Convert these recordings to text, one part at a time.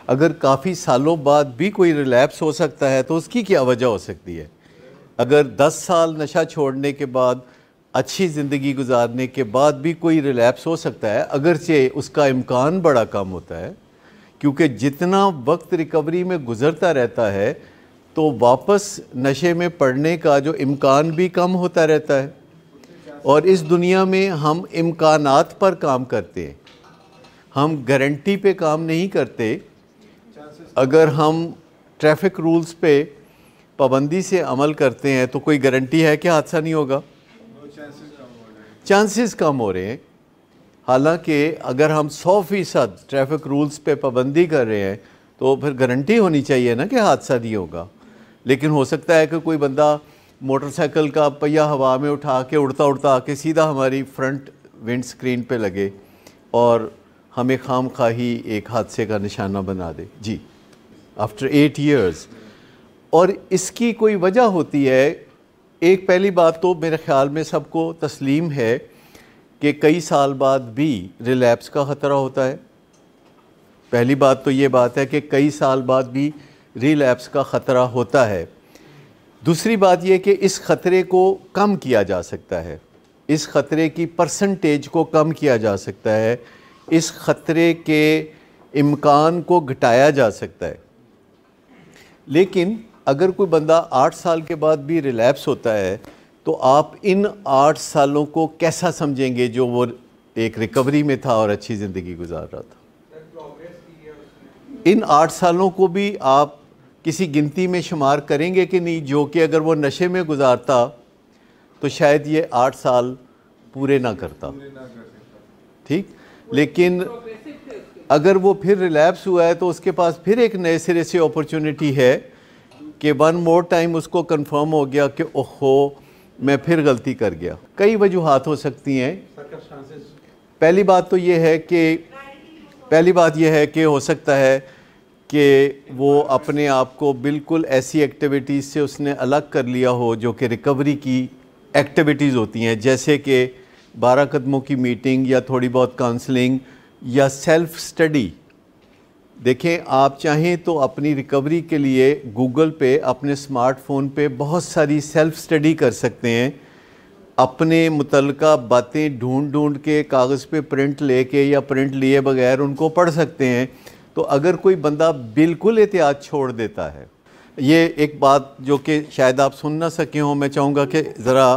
अगर काफ़ी सालों बाद भी कोई रिलैप्स हो सकता है तो उसकी क्या वजह हो सकती है? अगर 10 साल नशा छोड़ने के बाद, अच्छी ज़िंदगी गुजारने के बाद भी कोई रिलैप्स हो सकता है, अगरचे उसका इम्कान बड़ा कम होता है, क्योंकि जितना वक्त रिकवरी में गुज़रता रहता है तो वापस नशे में पड़ने का जो इम्कान भी कम होता रहता है। और इस दुनिया में हम इम्कानात पर काम करते हैं, हम गारंटी पे काम नहीं करते। अगर हम ट्रैफिक रूल्स पे पाबंदी से अमल करते हैं तो कोई गारंटी है कि हादसा नहीं होगा? चांसेस कम हो रहे हैं। हालांकि अगर हम 100% ट्रैफिक रूल्स पे पाबंदी कर रहे हैं तो फिर गारंटी होनी चाहिए ना कि हादसा नहीं होगा। लेकिन हो सकता है कि कोई बंदा मोटरसाइकिल का पहिया हवा में उठा के उड़ता उड़ता आके सीधा हमारी फ्रंट विंड स्क्रीन पे लगे और हमें खामखाही एक हादसे का निशाना बना दे। जी, आफ्टर 8 years। और इसकी कोई वजह होती है। एक पहली बात तो मेरे ख़्याल में सबको तस्लीम है कि कई साल बाद भी रिलैप्स का ख़तरा होता है। पहली बात तो ये बात है कि कई साल बाद भी रिलैप्स का ख़तरा होता है। दूसरी बात यह कि इस ख़तरे को कम किया जा सकता है, इस ख़तरे की परसेंटेज को कम किया जा सकता है, इस ख़तरे के इम्कान को घटाया जा सकता है। लेकिन अगर कोई बंदा 8 साल के बाद भी रिलैप्स होता है तो आप इन 8 सालों को कैसा समझेंगे जो वो एक रिकवरी में था और अच्छी ज़िंदगी गुजार रहा था? इन 8 सालों को भी आप किसी गिनती में शुमार करेंगे कि नहीं, जो कि अगर वो नशे में गुजारता तो शायद ये 8 साल पूरे ना करता। ठीक, लेकिन अगर वो फिर रिलैप्स हुआ है तो उसके पास फिर एक नए सिरे से अपॉर्चुनिटी है कि वन मोर टाइम उसको कंफर्म हो गया कि ओहो मैं फिर गलती कर गया। कई वजूहात हो सकती हैं। पहली बात तो ये है कि हो सकता है कि वो अपने आप को बिल्कुल ऐसी एक्टिविटीज़ से उसने अलग कर लिया हो जो कि रिकवरी की एक्टिविटीज़ होती हैं, जैसे कि 12 कदमों की मीटिंग या थोड़ी बहुत काउंसलिंग या सेल्फ़ स्टडी। देखें, आप चाहें तो अपनी रिकवरी के लिए गूगल पे अपने स्मार्टफोन पे बहुत सारी सेल्फ़ स्टडी कर सकते हैं। अपने मुतल्लिका बातें ढूंढ के कागज़ पे प्रिंट लेके या प्रिंट लिए बगैर उनको पढ़ सकते हैं। तो अगर कोई बंदा बिल्कुल एहतियात छोड़ देता है, ये एक बात जो कि शायद आप सुन ना सके हों, मैं चाहूँगा कि ज़रा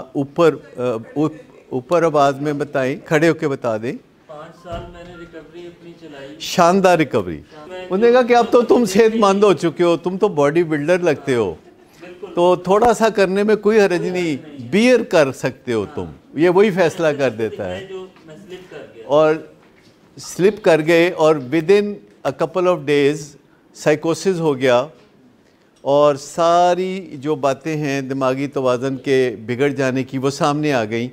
ऊपर आवाज़ में बताएं, खड़े होकर बता दें। 5 साल मैंने रिकवरी अपनी चलाई, शानदार रिकवरी। उन्होंने कहा कि अब तो तुम सेहतमंद हो चुके हो, तुम तो बॉडी बिल्डर लगते हो, तो थोड़ा सा करने में कोई हर्ज नहीं, बियर कर सकते हो तुम। ये वही फैसला कर देता है और स्लिप कर गए और within a couple of days साइकोसिस हो गया और सारी जो बातें हैं दिमागी तवाज़न के बिगड़ जाने की वो सामने आ गई।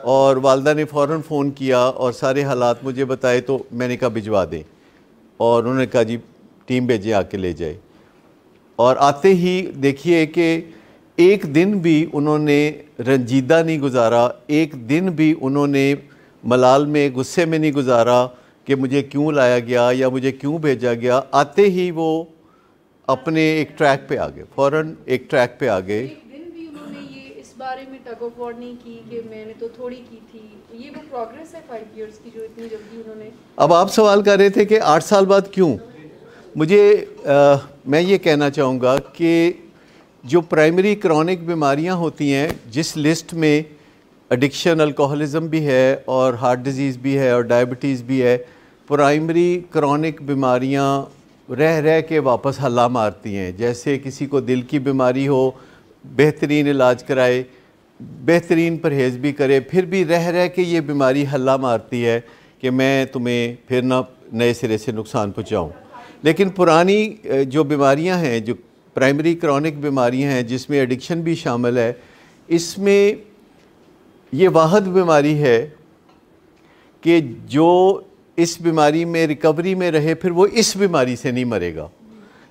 और वालदा ने फ़ौरन फ़ोन किया और सारे हालात मुझे बताए, तो मैंने कहा भिजवा दें, और उन्होंने कहा जी टीम भेजे आके ले जाए। और आते ही देखिए कि एक दिन भी उन्होंने रंजीदा नहीं गुजारा, एक दिन भी उन्होंने मलाल में गुस्से में नहीं गुजारा कि मुझे क्यों लाया गया या मुझे क्यों भेजा गया। आते ही वो अपने एक ट्रैक पे आ गए, फ़ौरन एक ट्रैक पे आ गए। एक दिन भी उन्होंने ये इस बारे में टग ऑफ वॉर नहीं की कि मैंने तो थोड़ी की थी। ये वो प्रोग्रेस है 5 years की जो इतनी जल्दी उन्होंने। अब आप सवाल कर रहे थे कि 8 साल बाद क्यों? मैं ये कहना चाहूँगा कि जो प्राइमरी क्रॉनिक बीमारियाँ होती हैं, जिस लिस्ट में एडिक्शन अल्कोहलिज्म भी है और हार्ट डिज़ीज़ भी है और डायबिटीज़ भी है, प्राइमरी क्रॉनिक बीमारियाँ रह के वापस हल्ला मारती हैं। जैसे किसी को दिल की बीमारी हो, बेहतरीन इलाज कराए, बेहतरीन परहेज़ भी करे, फिर भी रह के ये बीमारी हल्ला मारती है कि मैं तुम्हें फिर ना नए सिरे से नुकसान पहुँचाऊँ। लेकिन पुरानी जो बीमारियां हैं, जो प्राइमरी क्रॉनिक बीमारियां हैं जिसमें एडिक्शन भी शामिल है, इसमें ये वाहिद बीमारी है कि जो इस बीमारी में रिकवरी में रहे फिर वो इस बीमारी से नहीं मरेगा।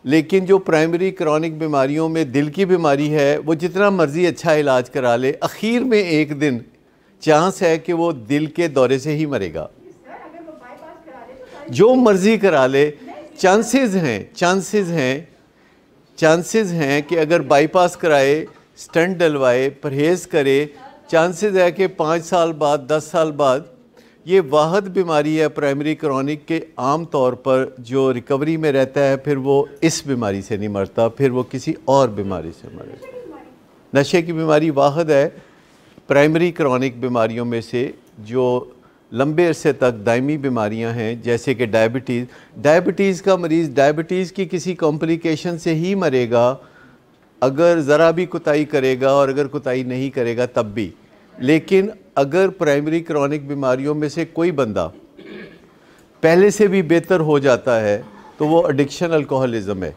लेकिन जो प्राइमरी क्रॉनिक बीमारियों में दिल की बीमारी है, वो जितना मर्ज़ी अच्छा इलाज करा ले, आखिर में एक दिन चांस है कि वो दिल के दौरे से ही मरेगा। जो मर्ज़ी करा ले, चांसेस हैं कि अगर बाईपास कराए, स्टंट डलवाए, परहेज़ करे, चांसेस है कि 5 साल बाद, 10 साल बाद ये वाहद बीमारी है प्राइमरी क्रॉनिक के आम तौर पर जो रिकवरी में रहता है, फिर वो इस बीमारी से नहीं मरता, फिर वो किसी और बीमारी से मरेगा। नशे की बीमारी वाहद है प्राइमरी क्रॉनिक बीमारियों में से जो लंबे अरसे तक दायमी बीमारियां हैं, जैसे कि डायबिटीज़ का मरीज़ डायबिटीज़ की किसी कॉम्प्लिकेशन से ही मरेगा अगर ज़रा भी कुताही करेगा, और अगर कुताही नहीं करेगा तब भी। लेकिन अगर प्राइमरी क्रॉनिक बीमारियों में से कोई बंदा पहले से भी बेहतर हो जाता है तो वो एडिक्शन अल्कोहलिज्म है।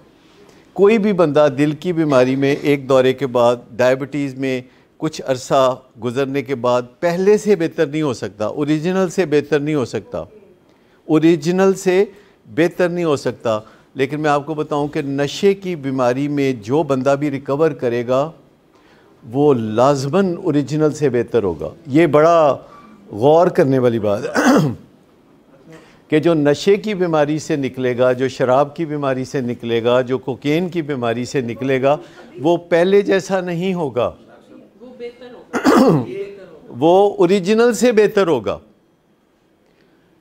कोई भी बंदा दिल की बीमारी में एक दौरे के बाद, डायबिटीज़ में कुछ अरसा गुजरने के बाद पहले से बेहतर नहीं हो सकता, ओरिजिनल से बेहतर नहीं हो सकता। लेकिन मैं आपको बताऊं कि नशे की बीमारी में जो बंदा भी रिकवर करेगा वो लाजमन ओरिजिनल से बेहतर होगा। ये बड़ा गौर करने वाली बात है कि जो नशे की बीमारी से निकलेगा, जो शराब की बीमारी से निकलेगा, जो कोकेन की बीमारी से निकलेगा, वो पहले जैसा नहीं होगा, वो ओरिजिनल से बेहतर होगा।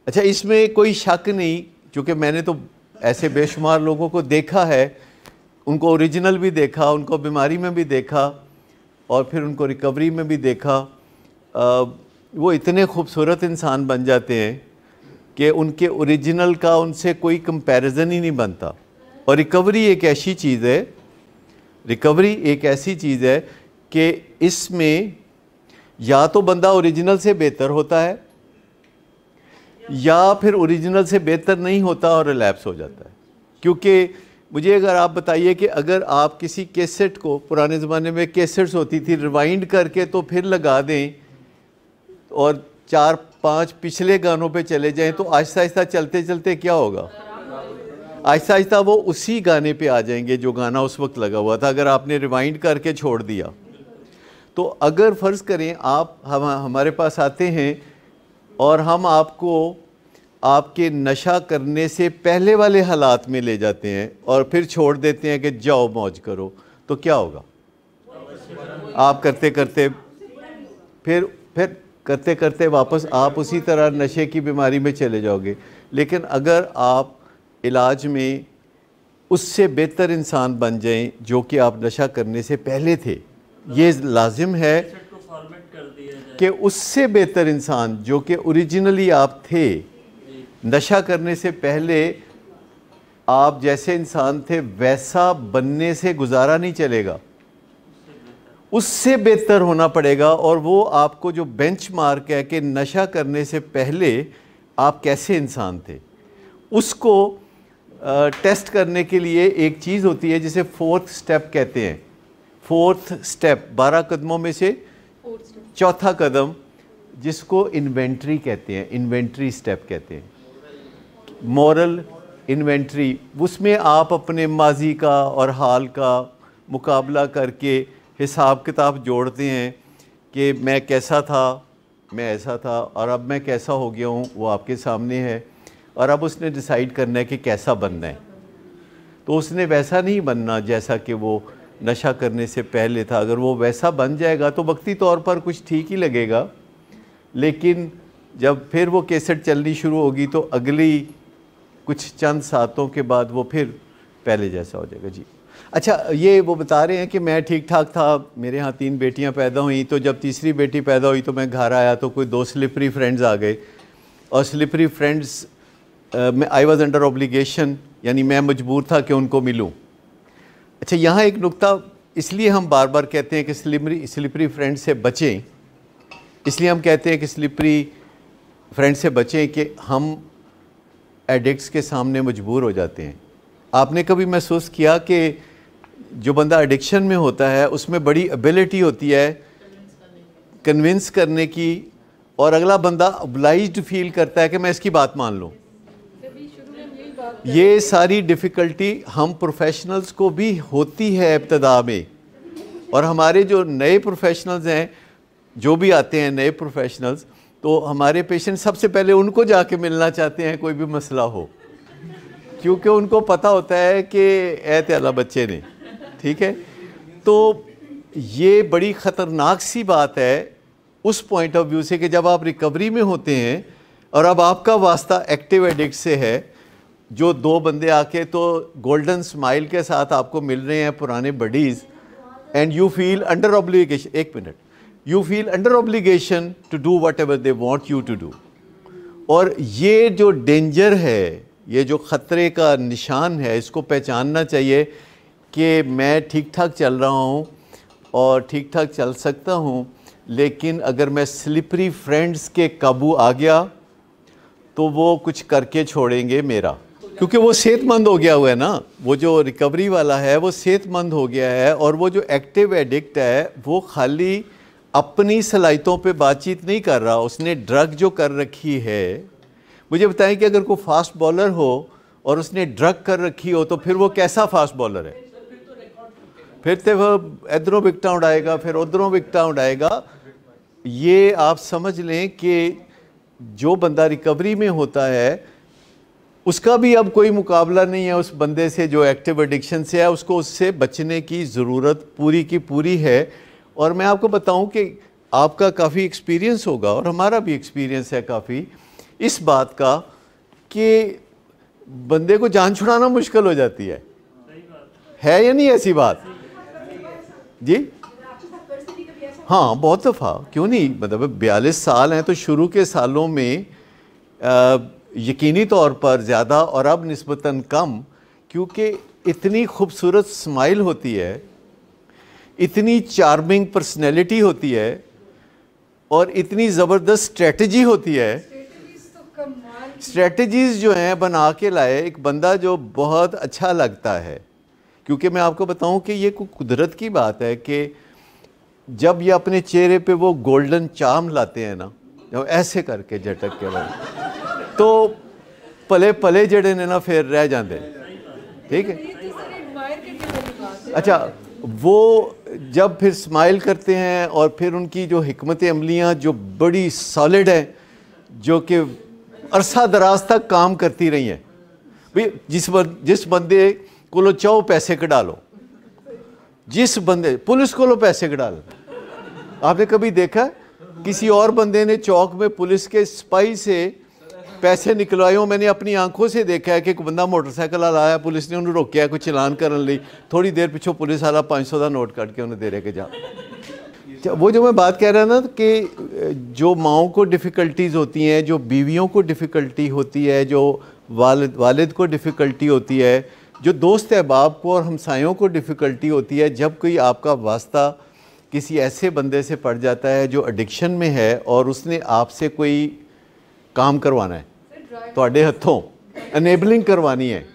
अच्छा, इसमें कोई शक नहीं, क्योंकि मैंने तो ऐसे बेशुमार लोगों को देखा है, उनको ओरिजिनल भी देखा, उनको बीमारी में भी देखा और फिर उनको रिकवरी में भी देखा। वो इतने खूबसूरत इंसान बन जाते हैं कि उनके ओरिजिनल का उनसे कोई कंपैरिजन ही नहीं बनता। और रिकवरी एक ऐसी चीज़ है कि इसमें या तो बंदा ओरिजिनल से बेहतर होता है या फिर ओरिजिनल से बेहतर नहीं होता और रिलैप्स हो जाता है। क्योंकि मुझे अगर आप बताइए कि अगर आप किसी कैसेट को, पुराने ज़माने में कैसेट्स होती थी, रिवाइंड करके तो फिर लगा दें और 4-5 पिछले गानों पे चले जाएं, तो आहिस्ता आहिस्ता चलते चलते क्या होगा, आहिस्ता आहिस्ता वो उसी गाने पे आ जाएंगे जो गाना उस वक्त लगा हुआ था, अगर आपने रिवाइंड करके छोड़ दिया। तो अगर फ़र्ज़ करें आप हमारे पास आते हैं और हम आपको आपके नशा करने से पहले वाले हालात में ले जाते हैं और फिर छोड़ देते हैं कि जाओ मौज करो, तो क्या होगा? आप करते करते वापस आप उसी तरह नशे की बीमारी में चले जाओगे। लेकिन अगर आप इलाज में उससे बेहतर इंसान बन जाएं जो कि आप नशा करने से पहले थे, ये लाजिम है कि उससे बेहतर इंसान जो कि ओरिजिनली आप थे, नशा करने से पहले आप जैसे इंसान थे वैसा बनने से गुजारा नहीं चलेगा, उससे बेहतर होना पड़ेगा। और वो आपको जो बेंचमार्क है कि नशा करने से पहले आप कैसे इंसान थे, उसको टेस्ट करने के लिए एक चीज़ होती है जिसे 4th स्टेप कहते हैं। 4th स्टेप 12 कदमों में से चौथा कदम, जिसको इन्वेंट्री कहते हैं, इन्वेंट्री स्टेप कहते हैं, मॉरल इन्वेंट्री। उसमें आप अपने माजी का और हाल का मुकाबला करके हिसाब किताब जोड़ते हैं कि मैं कैसा था, मैं ऐसा था और अब मैं कैसा हो गया हूँ, वो आपके सामने है। और अब उसने डिसाइड करना है कि कैसा बनना है। तो उसने वैसा नहीं बनना जैसा कि वो नशा करने से पहले था। अगर वो वैसा बन जाएगा तो वक्ती तौर पर कुछ ठीक ही लगेगा, लेकिन जब फिर वो कैसेट चलनी शुरू होगी तो अगली कुछ चंद सातों के बाद वो फिर पहले जैसा हो जाएगा। जी अच्छा, ये वो बता रहे हैं कि मैं ठीक ठाक था, मेरे यहाँ 3 बेटियाँ पैदा हुई, तो जब तीसरी बेटी पैदा हुई तो मैं घर आया तो कोई 2 स्लिपरी फ्रेंड्स आ गए, और स्लिपरी फ्रेंड्स में आई वॉज अंडर ऑब्लिगेशन, यानी मैं मजबूर था कि उनको मिलूँ। अच्छा, यहाँ एक नुक्ता इसलिए हम बार बार कहते हैं कि स्लिपरी फ्रेंड से बचें, इसलिए हम कहते हैं कि स्लिपरी फ्रेंड से बचें कि हम एडिक्ट्स के सामने मजबूर हो जाते हैं। आपने कभी महसूस किया कि जो बंदा एडिक्शन में होता है उसमें बड़ी एबिलिटी होती है कन्विंस करने की, और अगला बंदा ऑब्लाइज्ड फील करता है कि मैं इसकी बात मान लूँ। ये सारी डिफ़िकल्टी हम प्रोफेशनल्स को भी होती है इब्तिदा में, और हमारे जो नए प्रोफेशनल्स हैं, जो भी आते हैं नए प्रोफेशनल्स, तो हमारे पेशेंट सबसे पहले उनको जाके मिलना चाहते हैं कोई भी मसला हो, क्योंकि उनको पता होता है कि ऐते अल्लाह बच्चे ने, ठीक है। तो ये बड़ी ख़तरनाक सी बात है उस पॉइंट ऑफ व्यू से कि जब आप रिकवरी में होते हैं और अब आपका वास्ता एक्टिव एडिक्ट से है, जो दो बंदे आके तो गोल्डन स्माइल के साथ आपको मिल रहे हैं, पुराने buddies, and you feel under obligation, एक minute, you feel under obligation to do whatever they want you to do. और ये जो डेंजर है, ये जो ख़तरे का निशान है, इसको पहचानना चाहिए कि मैं ठीक ठाक चल रहा हूँ और ठीक ठाक चल सकता हूँ, लेकिन अगर मैं स्लिपरी फ्रेंड्स के काबू आ गया तो वो कुछ करके छोड़ेंगे मेरा, क्योंकि वो सेहतमंद हो गया हुआ है ना। वो जो रिकवरी वाला है वो सेहतमंद हो गया है, और वो जो एक्टिव एडिक्ट है वो खाली अपनी सलाहियतों पे बातचीत नहीं कर रहा, उसने ड्रग जो कर रखी है। मुझे बताएं कि अगर कोई फास्ट बॉलर हो और उसने ड्रग कर रखी हो तो फिर वो कैसा फास्ट बॉलर है? फिर तो वो इधरों विकटा उड़ाएगा, फिर उधरों विकटा उड़ाएगा। ये आप समझ लें कि जो बंदा रिकवरी में होता है उसका भी अब कोई मुकाबला नहीं है उस बंदे से जो एक्टिव एडिक्शन से है, उसको उससे बचने की ज़रूरत पूरी की पूरी है। और मैं आपको बताऊं कि आपका काफ़ी एक्सपीरियंस होगा और हमारा भी एक्सपीरियंस है काफ़ी इस बात का कि बंदे को जान छुड़ाना मुश्किल हो जाती है या नहीं ऐसी बात जी? हाँ, बहुत दफ़ा, क्यों नहीं, मतलब 42 साल हैं तो शुरू के सालों में यकीनी तौर पर ज़्यादा और अब निस्बतन कम, क्योंकि इतनी खूबसूरत स्माइल होती है, इतनी चार्मिंग पर्सनैलिटी होती है और इतनी ज़बरदस्त स्ट्रेटजी होती है। स्ट्रेटजीज़ जो हैं बना के लाए एक बंदा जो बहुत अच्छा लगता है। क्योंकि मैं आपको बताऊं कि ये कोई कुदरत की बात है कि जब ये अपने चेहरे पे वो गोल्डन चार्म लाते हैं ना, जब ऐसे करके झटक के बाद, तो पले पले जड़े ने ना फिर रह जाते, ठीक है। अच्छा, वो जब फिर स्माइल करते हैं और फिर उनकी जो हिकमत अमलियाँ जो बड़ी सॉलिड हैं, जो कि अरसा दराज तक काम करती रही हैं। भाई जिस बंदे को लो चाहो पैसे कढ़ा लो, जिस बंदे पुलिस को लो पैसे कढ़ा लो। आपने कभी देखा किसी और बंदे ने चौक में पुलिस के सिपाही से पैसे निकलवाए हो? मैंने अपनी आंखों से देखा है कि एक बंदा मोटरसाइकिल आया, पुलिस ने उन्हें रोकया, कुछ चलान करने ली, थोड़ी देर पिछों पुलिस वाला 500 का नोट कट के उन्हें दे रहे के जा। वो जो मैं बात कह रहा ना कि जो माओं को डिफ़िकल्टीज़ होती हैं, जो बीवियों को डिफ़िकल्टी होती है, जो वालिद को डिफ़िकल्टी होती है, जो दोस्त अहबाब को और हमसायों को डिफ़िकल्टी होती है, जब कोई आपका वास्ता किसी ऐसे बंदे से पड़ जाता है जो एडिक्शन में है और उसने आपसे कोई काम करवाना है, ਤੁਹਾਡੇ हथों अनेबलिंग करवानी है,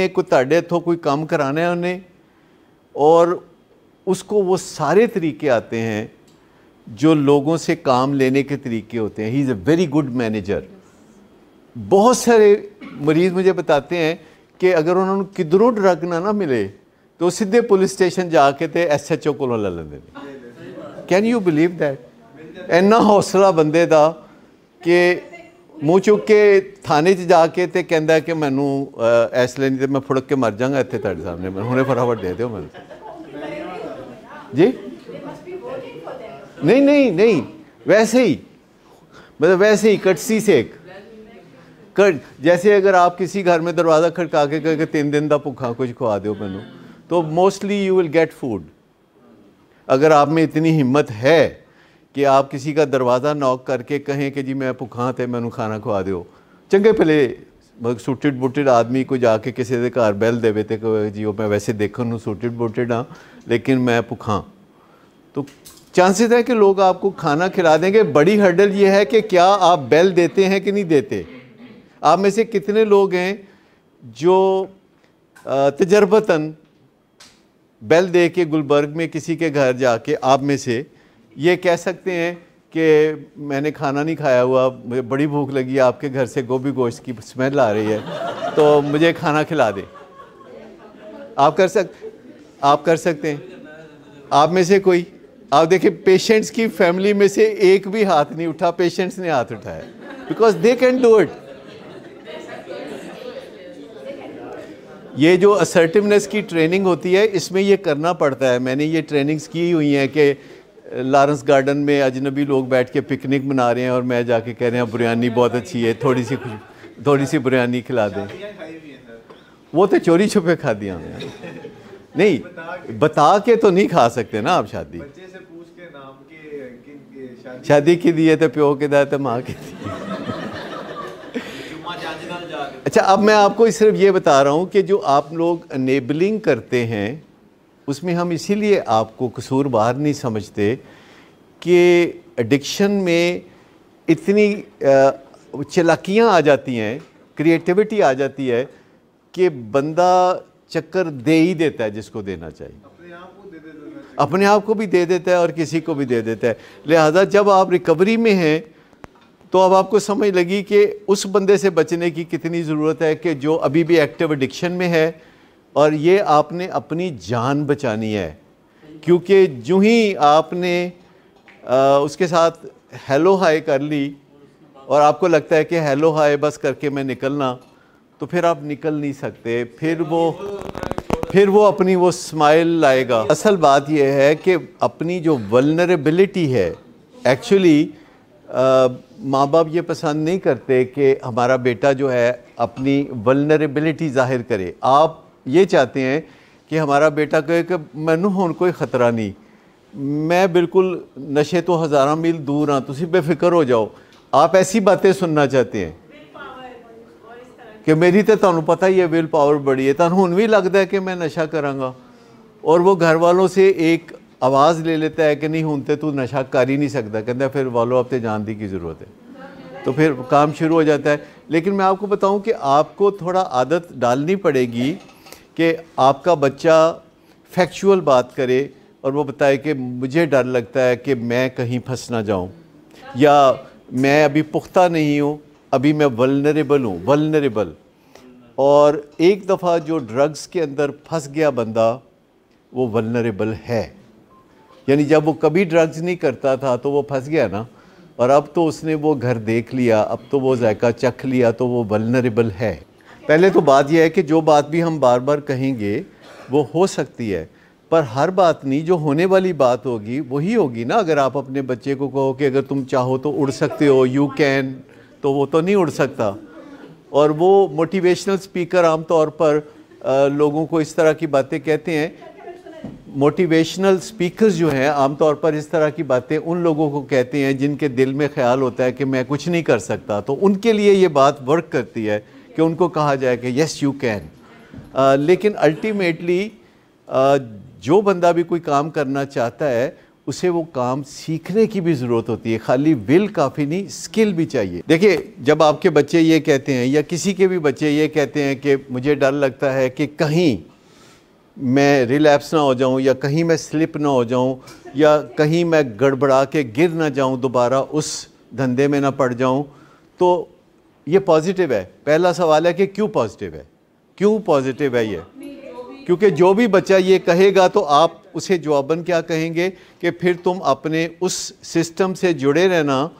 कोई ਤੁਹਾਡੇ हथों कोई काम कराना है उन्हें, और उसको वो सारे तरीके आते हैं जो लोगों से काम लेने के तरीके होते हैं। He is a very good manager. बहुत सारे मरीज़ मुझे बताते हैं कि अगर उन्होंने किधरों ड्रग ना मिले तो सीधे पुलिस स्टेशन जाके ते SHO को ले लेंगे। Can you believe that? इन्ना हौसला बंदे दा कि मूँह चुक के थाने जाके ते कहता है कि मैनू इसलिए नहीं तो मैं फुड़क के मर जाऊँगा इतने तेरे सामने, मैं हुणे फटाफट दे दो मैंने जी। नहीं नहीं नहीं, वैसे ही, मतलब वैसे ही कटसी से जैसे अगर आप किसी घर में दरवाज़ा खड़का के कहे 3 दिन का भुखा कुछ खुआ दो मैनू, तो mostly you will get food. अगर आप में इतनी हिम्मत है कि आप किसी का दरवाज़ा नॉक करके कहें कि जी मैं भुखा थे मैनू खाना खुआ दो, चंगे भले सूटिड बुटिड आदमी को जाके किसी के घर बैल देवे तो जी मैं वैसे देखने सूटिड बुटिड हाँ लेकिन मैं भुखा, तो चांसेस है कि लोग आपको खाना खिला देंगे। बड़ी हर्डल ये है कि क्या आप बैल देते हैं कि नहीं देते। आप में से कितने लोग हैं जो तजर्बतन बैल दे के गुलबर्ग में किसी के घर जाके आप में से ये कह सकते हैं कि मैंने खाना नहीं खाया हुआ, मुझे बड़ी भूख लगी है, आपके घर से गोभी गोश्त की स्मेल आ रही है तो मुझे खाना खिला दे। आप कर सकते हैं। आप में से कोई, आप देखिए पेशेंट्स की फैमिली में से एक भी हाथ नहीं उठा, पेशेंट्स ने हाथ उठाया, because they can do it. ये जो असर्टिवनेस की ट्रेनिंग होती है इसमें ये करना पड़ता है। मैंने ये ट्रेनिंग्स की हुई हैं कि लॉरेंस गार्डन में अजनबी लोग बैठ के पिकनिक मना रहे हैं और मैं जाके कह रहे हैं बिरयानी बहुत अच्छी है, थोड़ी सी बिरयानी खिला दें। वो तो चोरी छुपे खा दिया हमने। नहीं, बता के तो नहीं खा सकते ना आप शादी। बच्चे से पूछ के नाम के शादी की दिए तो प्यो के दाए तो माँ के दिए। अच्छा, अब मैं आपको सिर्फ ये बता रहा हूँ कि जो आप लोग अनेबलिंग करते हैं उसमें हम इसीलिए आपको कसूरवार नहीं समझते कि एडिक्शन में इतनी चालाकियाँ आ जाती हैं, क्रिएटिविटी आ जाती है कि बंदा चक्कर दे ही देता है जिसको देना चाहिए, अपने आप को भी दे देता है और किसी को भी दे देता है। लिहाजा जब आप रिकवरी में हैं तो अब आपको समझ लगी कि उस बंदे से बचने की कितनी ज़रूरत है कि जो अभी भी एक्टिव एडिक्शन में है, और ये आपने अपनी जान बचानी है। क्योंकि जो ही आपने उसके साथ हेलो हाय कर ली और आपको लगता है कि हेलो हाय बस करके मैं निकलना, तो फिर आप निकल नहीं सकते। फिर वो अपनी वो स्माइल लाएगा। असल बात यह है कि अपनी जो वल्नरेबिलिटी है, एक्चुअली माँ बाप ये पसंद नहीं करते कि हमारा बेटा जो है अपनी वल्नरेबिलिटी जाहिर करे। आप ये चाहते हैं कि हमारा बेटा कहे कि मैनू हुण कोई ख़तरा नहीं, मैं बिल्कुल नशे तो हज़ारा मील दूर हाँ, तुसी बेफिक्र हो जाओ। आप ऐसी बातें सुनना चाहते हैं कि मेरी तो तुहानू पता ही है विल पावर बड़ी है, तुहानू हुण भी लगता है कि मैं नशा करांगा, और वो घर वालों से एक आवाज़ ले लेता है कि नहीं हुण ते तू नशा कर ही नहीं सकता, कहता फिर वालों अब तो जान दी की ज़रूरत है, तो फिर काम शुरू हो जाता है। लेकिन मैं आपको बताऊं कि आपको थोड़ा आदत डालनी पड़ेगी कि आपका बच्चा फैक्चुअल बात करे और वो बताए कि मुझे डर लगता है कि मैं कहीं फंस ना जाऊँ, या मैं अभी पुख्ता नहीं हूँ, अभी मैं वल्नरेबल हूँ, वल्नरेबल। और एक दफ़ा जो ड्रग्स के अंदर फंस गया बंदा वो वल्नरेबल है। यानी जब वो कभी ड्रग्स नहीं करता था तो वो फंस गया ना, और अब तो उसने वो घर देख लिया, अब तो वो जायका चख लिया, तो वो वल्नरेबल है। पहले तो बात यह है कि जो बात भी हम बार बार कहेंगे वो हो सकती है, पर हर बात नहीं, जो होने वाली बात होगी वही होगी ना। अगर आप अपने बच्चे को कहो कि अगर तुम चाहो तो उड़ सकते हो, यू कैन, तो वो तो नहीं उड़ सकता। और वो मोटिवेशनल स्पीकर आमतौर पर लोगों को इस तरह की बातें कहते हैं। मोटिवेशनल स्पीकर्स जो हैं आमतौर पर इस तरह की बातें उन लोगों को कहते हैं जिनके दिल में ख्याल होता है कि मैं कुछ नहीं कर सकता, तो उनके लिए ये बात वर्क करती है कि उनको कहा जाए कि यस यू कैन। लेकिन अल्टीमेटली जो बंदा भी कोई काम करना चाहता है उसे वो काम सीखने की भी ज़रूरत होती है, खाली विल काफ़ी नहीं, स्किल भी चाहिए। देखिए, जब आपके बच्चे ये कहते हैं या किसी के भी बच्चे ये कहते हैं कि मुझे डर लगता है कि कहीं मैं रिलैप्स ना हो जाऊं, या कहीं मैं स्लिप ना हो जाऊं, या कहीं मैं गड़बड़ा के गिर ना जाऊं, दोबारा उस धंधे में ना पड़ जाऊं, तो ये पॉजिटिव है। पहला सवाल है कि क्यों पॉजिटिव है, क्यों पॉजिटिव है ये? क्योंकि जो भी बच्चा ये कहेगा तो आप उसे जवाबन क्या कहेंगे कि फिर तुम अपने उस सिस्टम से जुड़े रहना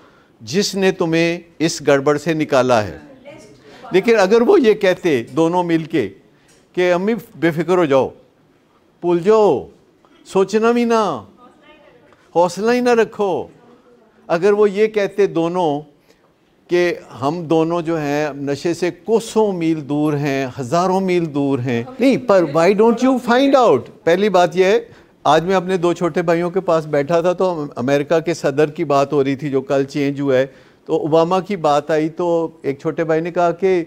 जिसने तुम्हें इस गड़बड़ से निकाला है। लेकिन अगर वो ये कहते दोनों मिलके कि अम्मी बेफिक्र हो जाओ, भूल जाओ, सोचना भी ना, हौसला ही ना रखो, अगर वो ये कहते दोनों कि हम दोनों जो हैं नशे से कोसों मील दूर हैं, हज़ारों मील दूर हैं, नहीं, पर why don't you find out? पहली बात यह है, आज मैं अपने दो छोटे भाइयों के पास बैठा था तो अमेरिका के सदर की बात हो रही थी जो कल चेंज हुआ है, तो ओबामा की बात आई, तो एक छोटे भाई ने कहा कि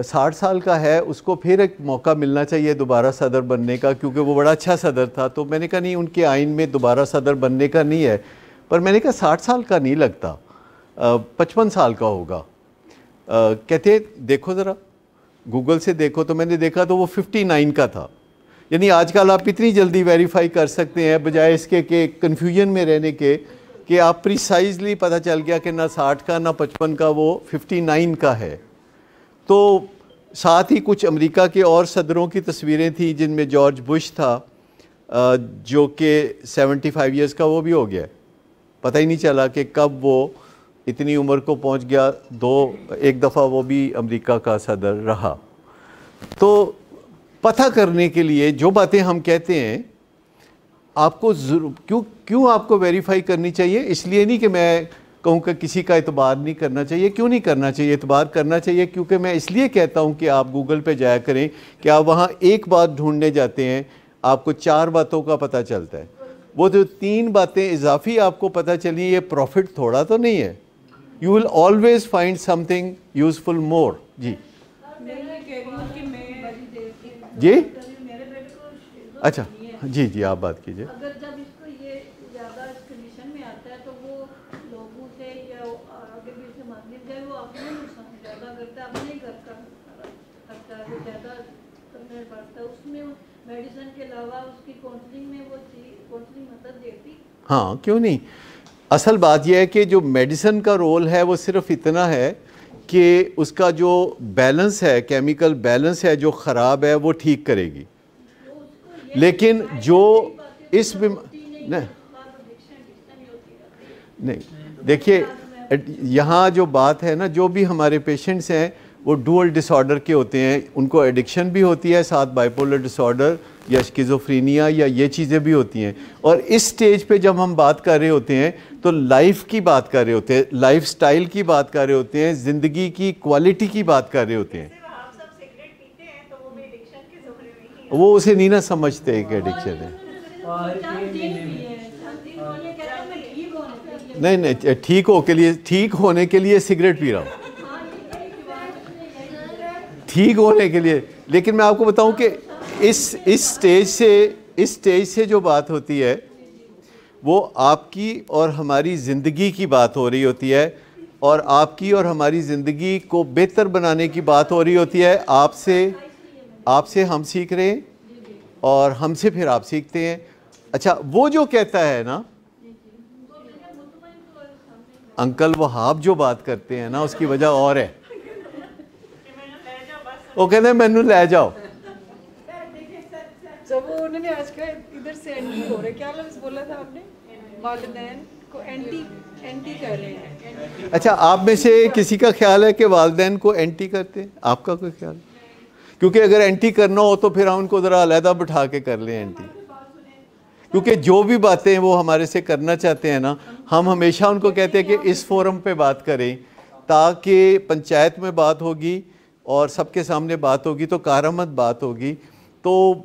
60 साल का है, उसको फिर एक मौका मिलना चाहिए दोबारा सदर बनने का, क्योंकि वो बड़ा अच्छा सदर था। तो मैंने कहा नहीं, उनके आइन में दोबारा सदर बनने का नहीं है। पर मैंने कहा 60 साल का नहीं लगता, 55 साल का होगा। कहते देखो ज़रा गूगल से देखो, तो मैंने देखा तो वो 59 का था। यानी आजकल आप इतनी जल्दी वेरीफाई कर सकते हैं बजाय इसके कि कन्फ्यूजन में रहने के कि आप प्रिसाइजली पता चल गया कि ना 60 का ना 55 का, वो 59 का है। तो साथ ही कुछ अमेरिका के और सदरों की तस्वीरें थी जिनमें जॉर्ज बुश था जो कि 75 ईयर्स का वो भी हो गया, पता ही नहीं चला कि कब वो इतनी उम्र को पहुंच गया। एक दफ़ा वो भी अमेरिका का सदर रहा। तो पता करने के लिए जो बातें हम कहते हैं आपको क्यों आपको वेरीफाई करनी चाहिए? इसलिए नहीं कि मैं कहूँ कि किसी का एतबार नहीं करना चाहिए। क्यों नहीं करना चाहिए? एतबार करना चाहिए, क्योंकि मैं इसलिए कहता हूँ कि आप गूगल पे जाया करें कि आप वहाँ एक बात ढूंढने जाते हैं आपको 4 बातों का पता चलता है। वो जो 3 बातें इजाफी आपको पता चली, ये प्रॉफिट थोड़ा तो नहीं है। You will always find something useful more. जी जी अच्छा जी जी आप बात कीजिए। अगर जब इसको ये ज़्यादा इस कंडीशन में आता है तो वो लोगों से या आगे भी से मांगने जाए वो अपने नुकसान ज़्यादा करता है, अपने घर का खर्चा वो ज़्यादा करने पड़ता है। उसमें मेडिसिन के अलावा उसकी काउंसलिंग में वो काउंसलिंग मदद देती। हाँ क्यों नहीं। असल बात यह है कि जो मेडिसिन का रोल है वो सिर्फ इतना है कि उसका जो बैलेंस है, केमिकल बैलेंस है जो ख़राब है वो ठीक करेगी। लेकिन जो इस नहीं देखिए, यहाँ जो बात है ना, जो भी हमारे पेशेंट्स हैं वो डुअल डिसऑर्डर के होते हैं, उनको एडिक्शन भी होती है, साथ बाइपोलर डिसऑर्डर या स्किज़ोफ्रीनिया या ये चीज़ें भी होती हैं। और इस स्टेज पे जब हम बात कर रहे होते हैं तो लाइफ की बात कर रहे होते हैं, लाइफ स्टाइल की बात कर रहे होते हैं, ज़िंदगी की क्वालिटी की बात कर रहे होते हैं। वो उसे नहीं ना समझते कि एडिक्शन है। नहीं नहीं, ठीक होने के लिए सिगरेट पी रहा हूँ, ठीक होने के लिए। लेकिन मैं आपको बताऊं कि इस स्टेज से जो बात होती है वो आपकी और हमारी ज़िंदगी की बात हो रही होती है, और आपकी और हमारी ज़िंदगी को बेहतर बनाने की बात हो रही होती है। आपसे हम सीख रहे हैं और हमसे फिर आप सीखते हैं। अच्छा, वो जो कहता है ना अंकल वहाब जो बात करते हैं ना, उसकी वजह और है। वो कहते हैं मैनू ले जाओ। जब वो उन्होंने आज का इधर से एंटी हो रहे, क्या लफ्ज़ बोला था आपने? वालिदैन को एंटी कर रहे हैं। अच्छा, आप में से किसी का ख्याल है कि वालिदैन को एंटी करते हैं? आपका कोई ख्याल? क्योंकि अगर एंटी करना हो तो फिर हम उनको ज़रा अलहदा बिठा के कर लें एंटी, क्योंकि जो भी बातें वो हमारे से करना चाहते हैं ना, हम हमेशा उनको कहते हैं कि इस फोरम पे बात करें, ताकि पंचायत में बात होगी और सबके सामने बात होगी तो कारआमद बात होगी। तो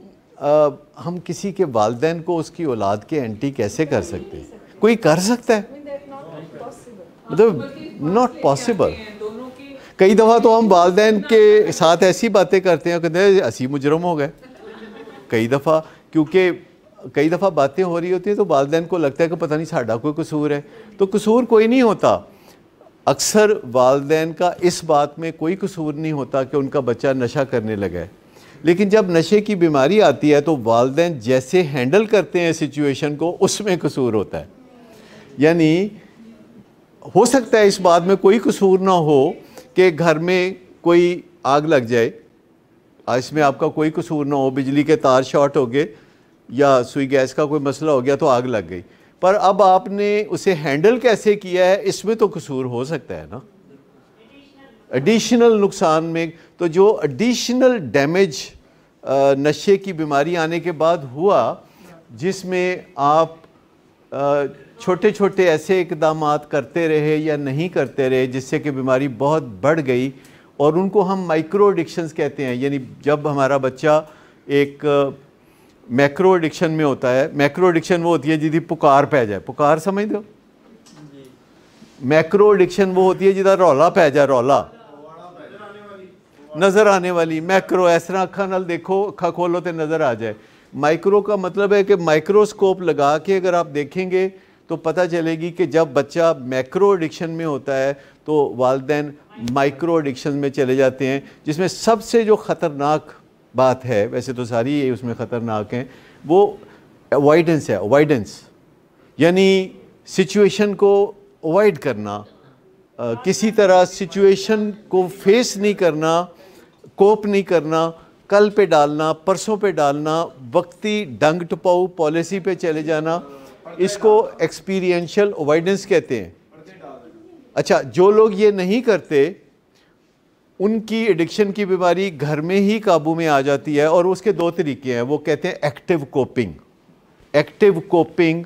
हम किसी के वालिदैन को उसकी औलाद के एंटी कैसे कर सकते हैं? कोई कर सकता है? मतलब नॉट पॉसिबल। कई दफ़ा तो हम वालिदैन के साथ ऐसी बातें करते हैं, कहते हैं असी मुजरम हो गए। कई दफ़ा क्योंकि कई दफ़ा बातें हो रही होती है तो वालिदैन को लगता है कि पता नहीं साड़ा कोई कसूर है। तो कसूर कोई नहीं होता। अक्सर वालिदैन का इस बात में कोई कसूर नहीं होता कि उनका बच्चा नशा करने लगा है। लेकिन जब नशे की बीमारी आती है तो वालिदैन जैसे हैंडल करते हैं सिचुएशन को, उसमें कसूर होता है। यानी हो सकता है इस बात में कोई कसूर ना हो कि घर में कोई आग लग जाए, इसमें आपका कोई कसूर ना हो, बिजली के तार शॉर्ट हो गए या सुई गैस का कोई मसला हो गया तो आग लग गई, पर अब आपने उसे हैंडल कैसे किया है इसमें तो कसूर हो सकता है ना, एडिशनल नुकसान में। तो जो एडिशनल डैमेज नशे की बीमारी आने के बाद हुआ, जिसमें आप छोटे छोटे ऐसे इक़दामात करते रहे या नहीं करते रहे जिससे कि बीमारी बहुत बढ़ गई, और उनको हम माइक्रो एडिक्शंस कहते हैं। यानी जब हमारा बच्चा एक मैक्रो एडिक्शन में होता है, मैक्रो एडिक्शन वो होती है जिसकी पुकार पै जाए, पुकार समझ दो। मैक्रो एडिक्शन वो होती है जिसका रौला पै जाए, रौला नज़र आने वाली। मैक्रो इस तरह अखा नाल देखो, अखा खोलो तो नज़र आ जाए। माइक्रो का मतलब है कि माइक्रोस्कोप लगा के अगर आप देखेंगे तो पता चलेगी कि जब बच्चा मैक्रो एडिक्शन में होता है तो वालिदैन माइक्रो एडिक्शन में चले जाते हैं, जिसमें सबसे जो ख़तरनाक बात है, वैसे तो सारी ये उसमें ख़तरनाक हैं, वो अवॉइडेंस है। अवॉइडेंस यानी सिचुएशन को अवॉइड करना, किसी तरह सिचुएशन को फेस नहीं करना, कोप नहीं करना, कल पे डालना, परसों पे डालना, वक्ती डंग टपाऊ पॉलिसी पे चले जाना, इसको एक्सपीरियंशियल अवॉइडेंस कहते हैं। अच्छा, जो लोग ये नहीं करते उनकी एडिक्शन की बीमारी घर में ही काबू में आ जाती है। और उसके दो तरीके हैं, वो कहते हैं एक्टिव कोपिंग। एक्टिव कोपिंग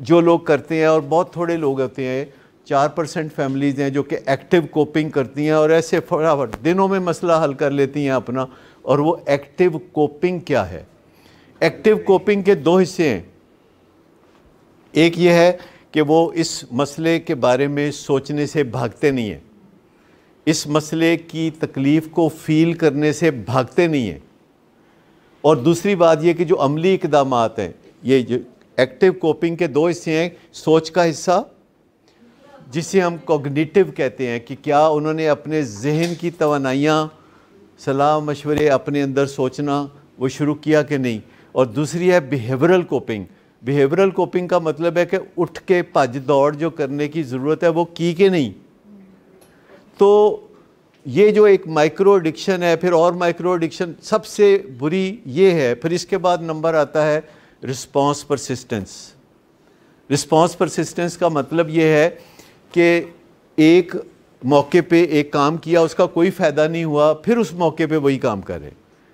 जो लोग करते हैं, और बहुत थोड़े लोग होते हैं, 4% फैमिलीज़ हैं जो कि एक्टिव कोपिंग करती हैं और ऐसे फटाफट दिनों में मसला हल कर लेती हैं अपना। और वो एक्टिव कोपिंग क्या है? एक्टिव कोपिंग के दो हिस्से हैं। एक ये है कि वो इस मसले के बारे में सोचने से भागते नहीं हैं, इस मसले की तकलीफ़ को फ़ील करने से भागते नहीं हैं। और दूसरी बात ये कि जो अमली इक़दामात हैं, ये जो एक्टिव कोपिंग के दो हिस्से हैं, सोच का हिस्सा जिसे हम कॉग्निटिव कहते हैं कि क्या उन्होंने अपने जहन की तवानाइयाँ, सलाह मशवरे अपने अंदर सोचना वो शुरू किया कि नहीं। और दूसरी है बिहेवियरल कोपिंग। बिहेवियरल कोपिंग का मतलब है कि उठ के भज दौड़ जो करने की ज़रूरत है वो की कि नहीं। तो ये जो एक माइक्रो एडिक्शन है, फिर और माइक्रो एडिक्शन सबसे बुरी ये है। फिर इसके बाद नंबर आता है रिस्पॉन्स परसिस्टेंस। रिस्पॉन्स परसिस्टेंस का मतलब ये है कि एक मौके पे एक काम किया, उसका कोई फ़ायदा नहीं हुआ, फिर उस मौके पे वही काम करें।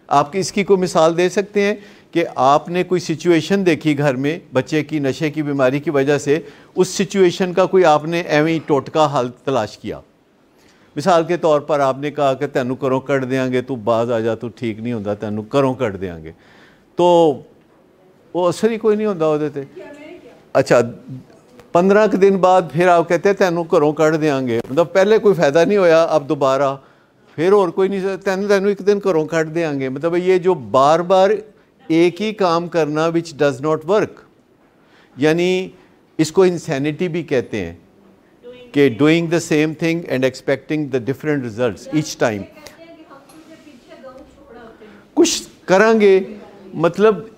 आप इसकी कोई मिसाल दे सकते हैं कि आपने कोई सिचुएशन देखी घर में बच्चे की नशे की बीमारी की वजह से, उस सिचुएशन का कोई आपने एवं ही टोटका हल तलाश किया। मिसाल के तौर पर आपने कहा कि तैनू घरों कढ़ देंगे, तू बाज आ जा, तू ठीक नहीं होता, तैनू घरों कढ़ देंगे, तो वो असर ही कोई नहीं होता वो ते। अच्छा, 15 के दिन बाद फिर आप कहते हैं तैनू घरों कढ़ देंगे, मतलब पहले कोई फ़ायदा नहीं होया, अब दोबारा फिर और कोई नहीं, तैनू एक दिन घरों कढ़ देंगे। मतलब ये जो बार बार एक ही काम करना विच डज़ नॉट वर्क, यानी इसको इंसैनिटी भी कहते हैं कि doing the same thing and expecting the different results each time. कुछ करेंगे, मतलब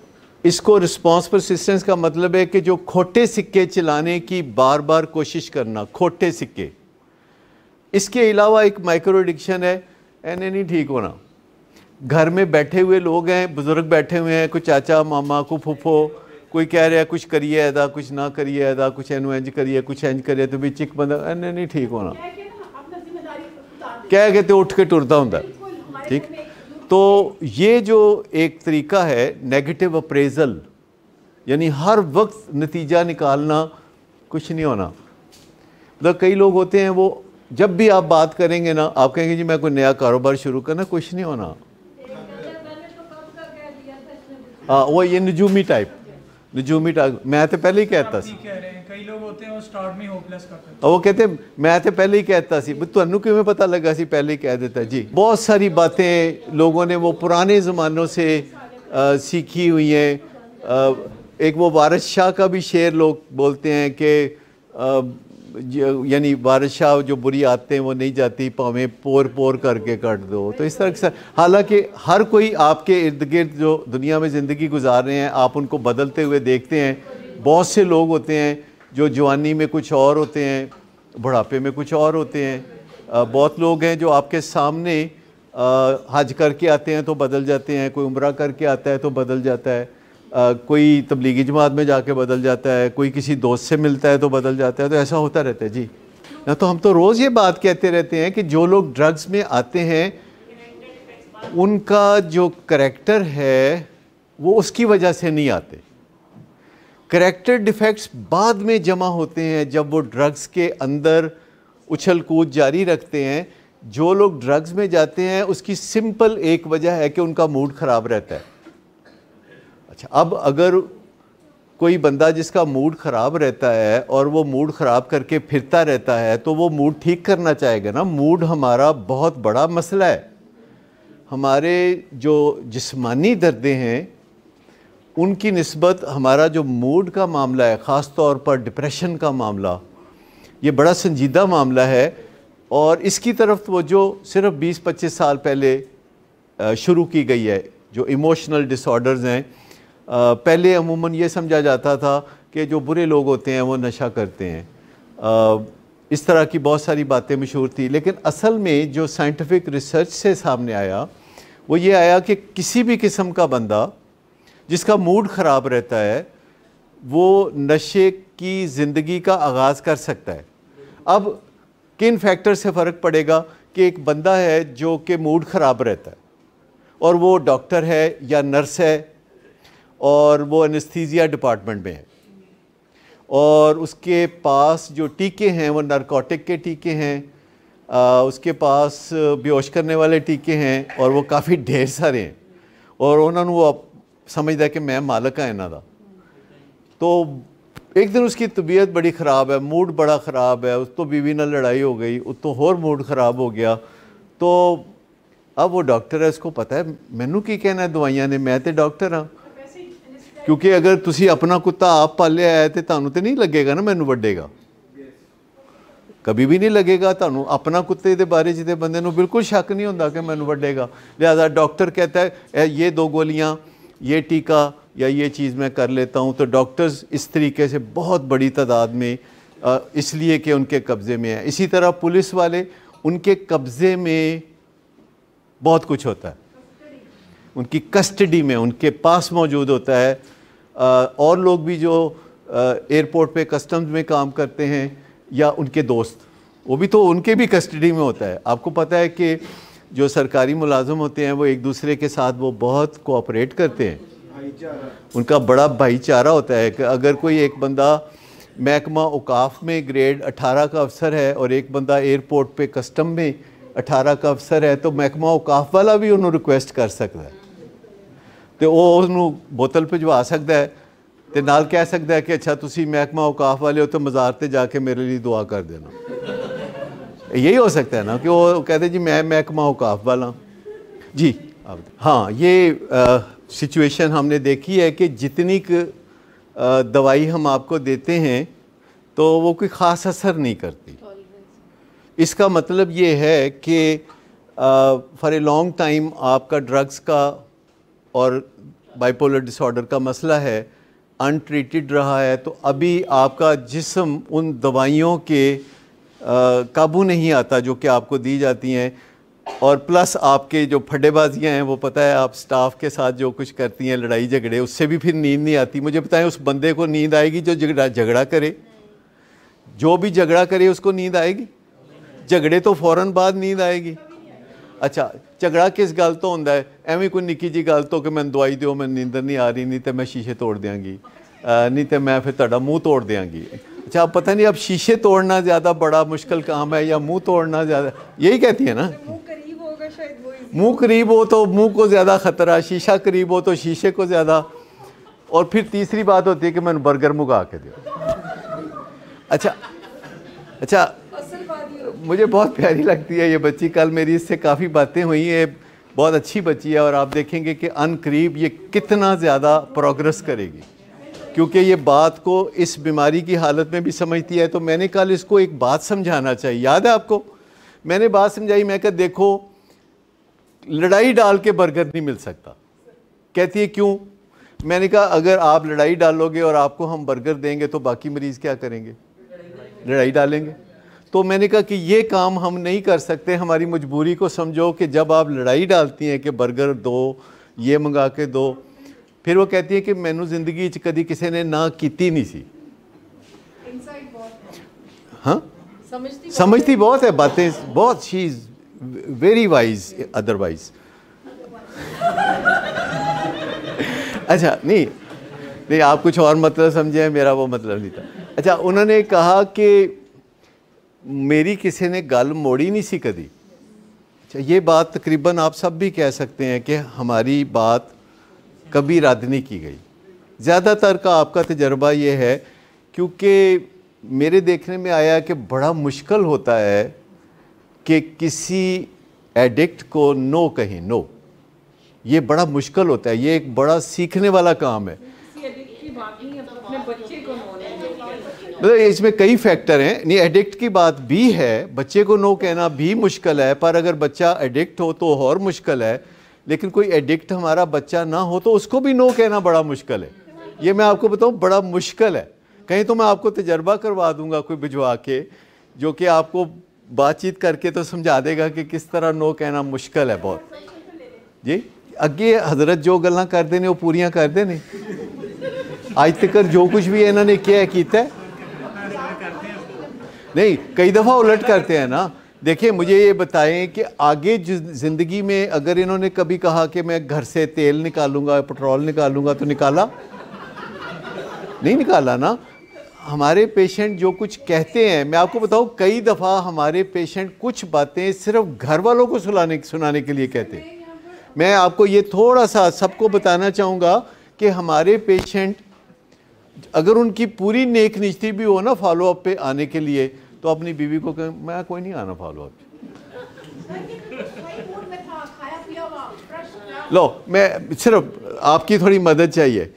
इसको रिस्पॉन्स परसिस्टेंस का मतलब है कि जो खोटे सिक्के चलाने की बार बार कोशिश करना, खोटे सिक्के। इसके अलावा एक माइक्रो एडिक्शन है, ऐने नहीं ठीक होना। घर में बैठे हुए लोग हैं, बुज़ुर्ग बैठे हुए हैं, कोई चाचा मामा को फूफो, कोई कह रहा है कुछ करिए ऐदा, कुछ ना करिए ऐदा, कुछ एनू इंज करिए, कुछ इंज करिए, तो भी चिक बंदा ऐने नहीं ठीक होना, कह के तो उठ के टुरता होंदा। ठीक, तो ये जो एक तरीका है नेगेटिव अप्रेजल, यानी हर वक्त नतीजा निकालना, कुछ नहीं होना। मतलब कई लोग होते हैं वो जब भी आप बात करेंगे ना, आप कहेंगे जी मैं कोई नया कारोबार शुरू करना, कुछ नहीं होना। हाँ, वो ये नजूमी टाइप, मैं तो पहले ही कहता सी। कई लोग होते हैं वो स्टार्ट में होपलेस करते हैं, वो कहते मैं तो पहले ही कहता सी, तुहानू किवें पता लगा सी, पहले ही कह देता जी। बहुत सारी बातें लोगों ने वो पुराने ज़मानों से सीखी हुई हैं। एक वो वारिस शाह का भी शेर लोग बोलते हैं कि यानी वारिस शाह जो बुरी आते हैं वो नहीं जाती, पावें पोर पोर करके काट दो। तो इस तरह से, हालांकि हर कोई आपके इर्द गिर्द जो दुनिया में ज़िंदगी गुजार रहे हैं, आप उनको बदलते हुए देखते हैं। बहुत से लोग होते हैं जो जवानी में कुछ और होते हैं, बुढ़ापे में कुछ और होते हैं। बहुत लोग हैं जो आपके सामने हज करके आते हैं तो बदल जाते हैं, कोई उम्रा करके आता है तो बदल जाता है, कोई तबलीगी जमात में जाके बदल जाता है, कोई किसी दोस्त से मिलता है तो बदल जाता है। तो ऐसा होता रहता है जी। ना तो हम तो रोज़ ये बात कहते रहते हैं कि जो लोग ड्रग्स में आते हैं उनका जो करैक्टर है वो उसकी वजह से नहीं आते। करैक्टर डिफेक्ट्स बाद में जमा होते हैं जब वो ड्रग्स के अंदर उछल कूद जारी रखते हैं। जो लोग ड्रग्स में जाते हैं उसकी सिंपल एक वजह है कि उनका मूड ख़राब रहता है। अच्छा, अब अगर कोई बंदा जिसका मूड ख़राब रहता है और वो मूड ख़राब करके फिरता रहता है तो वो मूड ठीक करना चाहेगा ना। मूड हमारा बहुत बड़ा मसला है। हमारे जो जिस्मानी दर्दें हैं उनकी निस्बत हमारा जो मूड का मामला है, ख़ास तौर पर डिप्रेशन का मामला, ये बड़ा संजीदा मामला है। और इसकी तरफ वो जो सिर्फ 20-25 साल पहले शुरू की गई है, जो इमोशनल डिसऑर्डर्स हैं। पहले अमूमन ये समझा जाता था कि जो बुरे लोग होते हैं वो नशा करते हैं, इस तरह की बहुत सारी बातें मशहूर थी। लेकिन असल में जो साइंटिफिक रिसर्च से सामने आया वो ये आया कि किसी भी किस्म का बंदा जिसका मूड ख़राब रहता है वो नशे की ज़िंदगी का आगाज़ कर सकता है। अब किन फैक्टर से फ़र्क पड़ेगा कि एक बंदा है जो कि मूड ख़राब रहता है और वो डॉक्टर है या नर्स है और वो एनेस्थीसिया डिपार्टमेंट में है और उसके पास जो टीके हैं वो नारकोटिक के टीके हैं, उसके पास बेहोश करने वाले टीके हैं और वो काफ़ी ढेर सारे हैं और उन्होंने वो समझदा कि मैं मालक हाँ इन्हां दा। तो एक दिन उसकी तबीयत बड़ी ख़राब है, मूड बड़ा ख़राब है, उस तो बीवी नाल लड़ाई हो गई, उस तो होर मूड ख़राब हो गया। तो अब वो डॉक्टर है, उसको पता है मैनू की कहना है दवाइयां ने, मैं तो डॉक्टर हाँ। क्योंकि अगर तुसी अपना कुत्ता आप पालिया है तो तुहानू तो नहीं लगेगा ना मैनू वड्डेगा, कभी भी नहीं लगेगा तुहानू। अपना कुत्ते के बारे च बंदे नू बिल्कुल शक नहीं होता कि मैनू वड्डेगा। लिहाजा डॉक्टर कहता है ये 2 गोलियाँ, ये टीका या ये चीज़ मैं कर लेता हूँ। तो डॉक्टर्स इस तरीके से बहुत बड़ी तादाद में इसलिए कि उनके कब्ज़े में है। इसी तरह पुलिस वाले, उनके कब्ज़े में बहुत कुछ होता है, उनकी कस्टडी में उनके पास मौजूद होता है। और लोग भी जो एयरपोर्ट पे कस्टम्स में काम करते हैं या उनके दोस्त, वो भी तो उनके भी कस्टडी में होता है। आपको पता है कि जो सरकारी मुलाजम होते हैं वो एक दूसरे के साथ वो बहुत कोऑपरेट करते हैं, उनका बड़ा भाईचारा होता है कि अगर कोई एक बंदा महकमा औकाफ में ग्रेड 18 का अफसर है और एक बंदा एयरपोर्ट पे कस्टम में 18 का अफसर है तो महकमा औकाफ वाला भी उन्होंने रिक्वेस्ट कर सकता है, तो वो उन्होंने बोतल भिजवा सकता है तो नाल कह सकता है कि अच्छा तुसी महकमा औकाफ वाले हो तो मज़ार ते जाके मेरे लिए दुआ कर देना। यही हो सकता है ना कि वो कहते जी मैं महकमा औकाफ वाला जी। हाँ, ये सिचुएशन हमने देखी है कि जितनी दवाई हम आपको देते हैं तो वो कोई ख़ास असर नहीं करती। इसका मतलब ये है कि फॉर ए लॉन्ग टाइम आपका ड्रग्स का और बाइपोलर डिसऑर्डर का मसला है अनट्रीटेड रहा है, तो अभी आपका जिस्म उन दवाइयों के काबू नहीं आता जो कि आपको दी जाती हैं। और प्लस आपके जो फड्डेबाजियाँ हैं वो पता है आप स्टाफ के साथ जो कुछ करती हैं, लड़ाई झगड़े, उससे भी फिर नींद नहीं आती। मुझे बताएं उस बंदे को नींद आएगी जो झगड़ा करे? जो भी झगड़ा करे उसको नींद आएगी? झगड़े तो फ़ौरन बाद नींद आएगी। अच्छा, झगड़ा किस गल तो होंदा है? एवं कोई निक्की जी गल तो कि मैं दवाई दो, मैं नींदर नहीं आ रही, नहीं तो मैं शीशे तोड़ देंगी, नहीं तो मैं फिर तुहाडा मुँह तोड़ देंगी। अच्छा, अब पता नहीं अब शीशे तोड़ना ज़्यादा बड़ा मुश्किल काम है या मुँह तोड़ना ज़्यादा, यही कहती है ना? मुँह करीब हो तो मुँह को ज़्यादा ख़तरा, शीशा करीब हो तो शीशे को ज़्यादा। और फिर तीसरी बात होती है कि मैंने बर्गर मंगा के दो। अच्छा, मुझे बहुत प्यारी लगती है ये बच्ची, कल मेरी इससे काफ़ी बातें हुई हैं, बहुत अच्छी बच्ची है और आप देखेंगे कि अनकरीब ये कितना ज़्यादा प्रोग्रेस करेगी क्योंकि ये बात को इस बीमारी की हालत में भी समझती है। तो मैंने कल इसको एक बात समझाना चाहिए, याद है आपको? मैंने बात समझाई, मैं कहा देखो लड़ाई डाल के बर्गर नहीं मिल सकता। कहती है क्यों? मैंने कहा अगर आप लड़ाई डालोगे और आपको हम बर्गर देंगे तो बाकी मरीज़ क्या करेंगे? लड़ाई डालेंगे। तो मैंने कहा कि ये काम हम नहीं कर सकते, हमारी मजबूरी को समझो कि जब आप लड़ाई डालती हैं कि बर्गर दो, ये मंगा के दो, फिर वो कहती है कि मैनू जिंदगी च कदी किसी ने ना कीती नहीं सी। हाँ, समझती बहुत है बातें, बहुत she is very wise otherwise. अच्छा, नहीं आप कुछ और मतलब समझे, मेरा वो मतलब नहीं था। अच्छा, उन्होंने कहा कि मेरी किसी ने गल मोड़ी नहीं सी कदी। अच्छा, ये बात तकरीबन आप सब भी कह सकते हैं कि हमारी बात कभी रद्द नहीं की गई। ज़्यादातर का आपका तजर्बा ये है क्योंकि मेरे देखने में आया कि बड़ा मुश्किल होता है कि किसी एडिक्ट को नो कहें, नो, ये बड़ा मुश्किल होता है, ये एक बड़ा सीखने वाला काम है। मतलब इसमें कई फैक्टर हैं, नहीं एडिक्ट की बात भी है, बच्चे को नो कहना भी मुश्किल है, पर अगर बच्चा एडिक्ट हो तो और मुश्किल है। लेकिन कोई एडिक्ट हमारा बच्चा ना हो तो उसको भी नो कहना बड़ा मुश्किल है। ये मैं आपको बताऊं, बड़ा मुश्किल है। कहीं तो मैं आपको तजर्बा करवा दूंगा कोई भिजवा के, जो कि आपको बातचीत करके तो समझा देगा कि किस तरह नो कहना मुश्किल है बहुत। जी, अगे हजरत जो गल्लां करते हैं वो पूरियां करते हैं। आज तक जो कुछ भी इन्होंने किया है नहीं, कई दफ़ा उलट करते हैं ना। देखिए मुझे ये बताएं कि आगे ज़िंदगी में अगर इन्होंने कभी कहा कि मैं घर से तेल निकालूंगा, पेट्रोल निकालूंगा, तो निकाला? नहीं निकाला ना। हमारे पेशेंट जो कुछ कहते हैं, मैं आपको बताऊं कई दफ़ा हमारे पेशेंट कुछ बातें सिर्फ घर वालों को सुनाने के लिए कहते हैं। मैं आपको ये थोड़ा सा सबको बताना चाहूँगा कि हमारे पेशेंट अगर उनकी पूरी नेक नियति भी हो ना फॉलो अप पे आने के लिए, तो अपनी बीवी को कहें मैं कोई नहीं आना फॉलो अप। लो, मैं सिर्फ आपकी थोड़ी मदद चाहिए।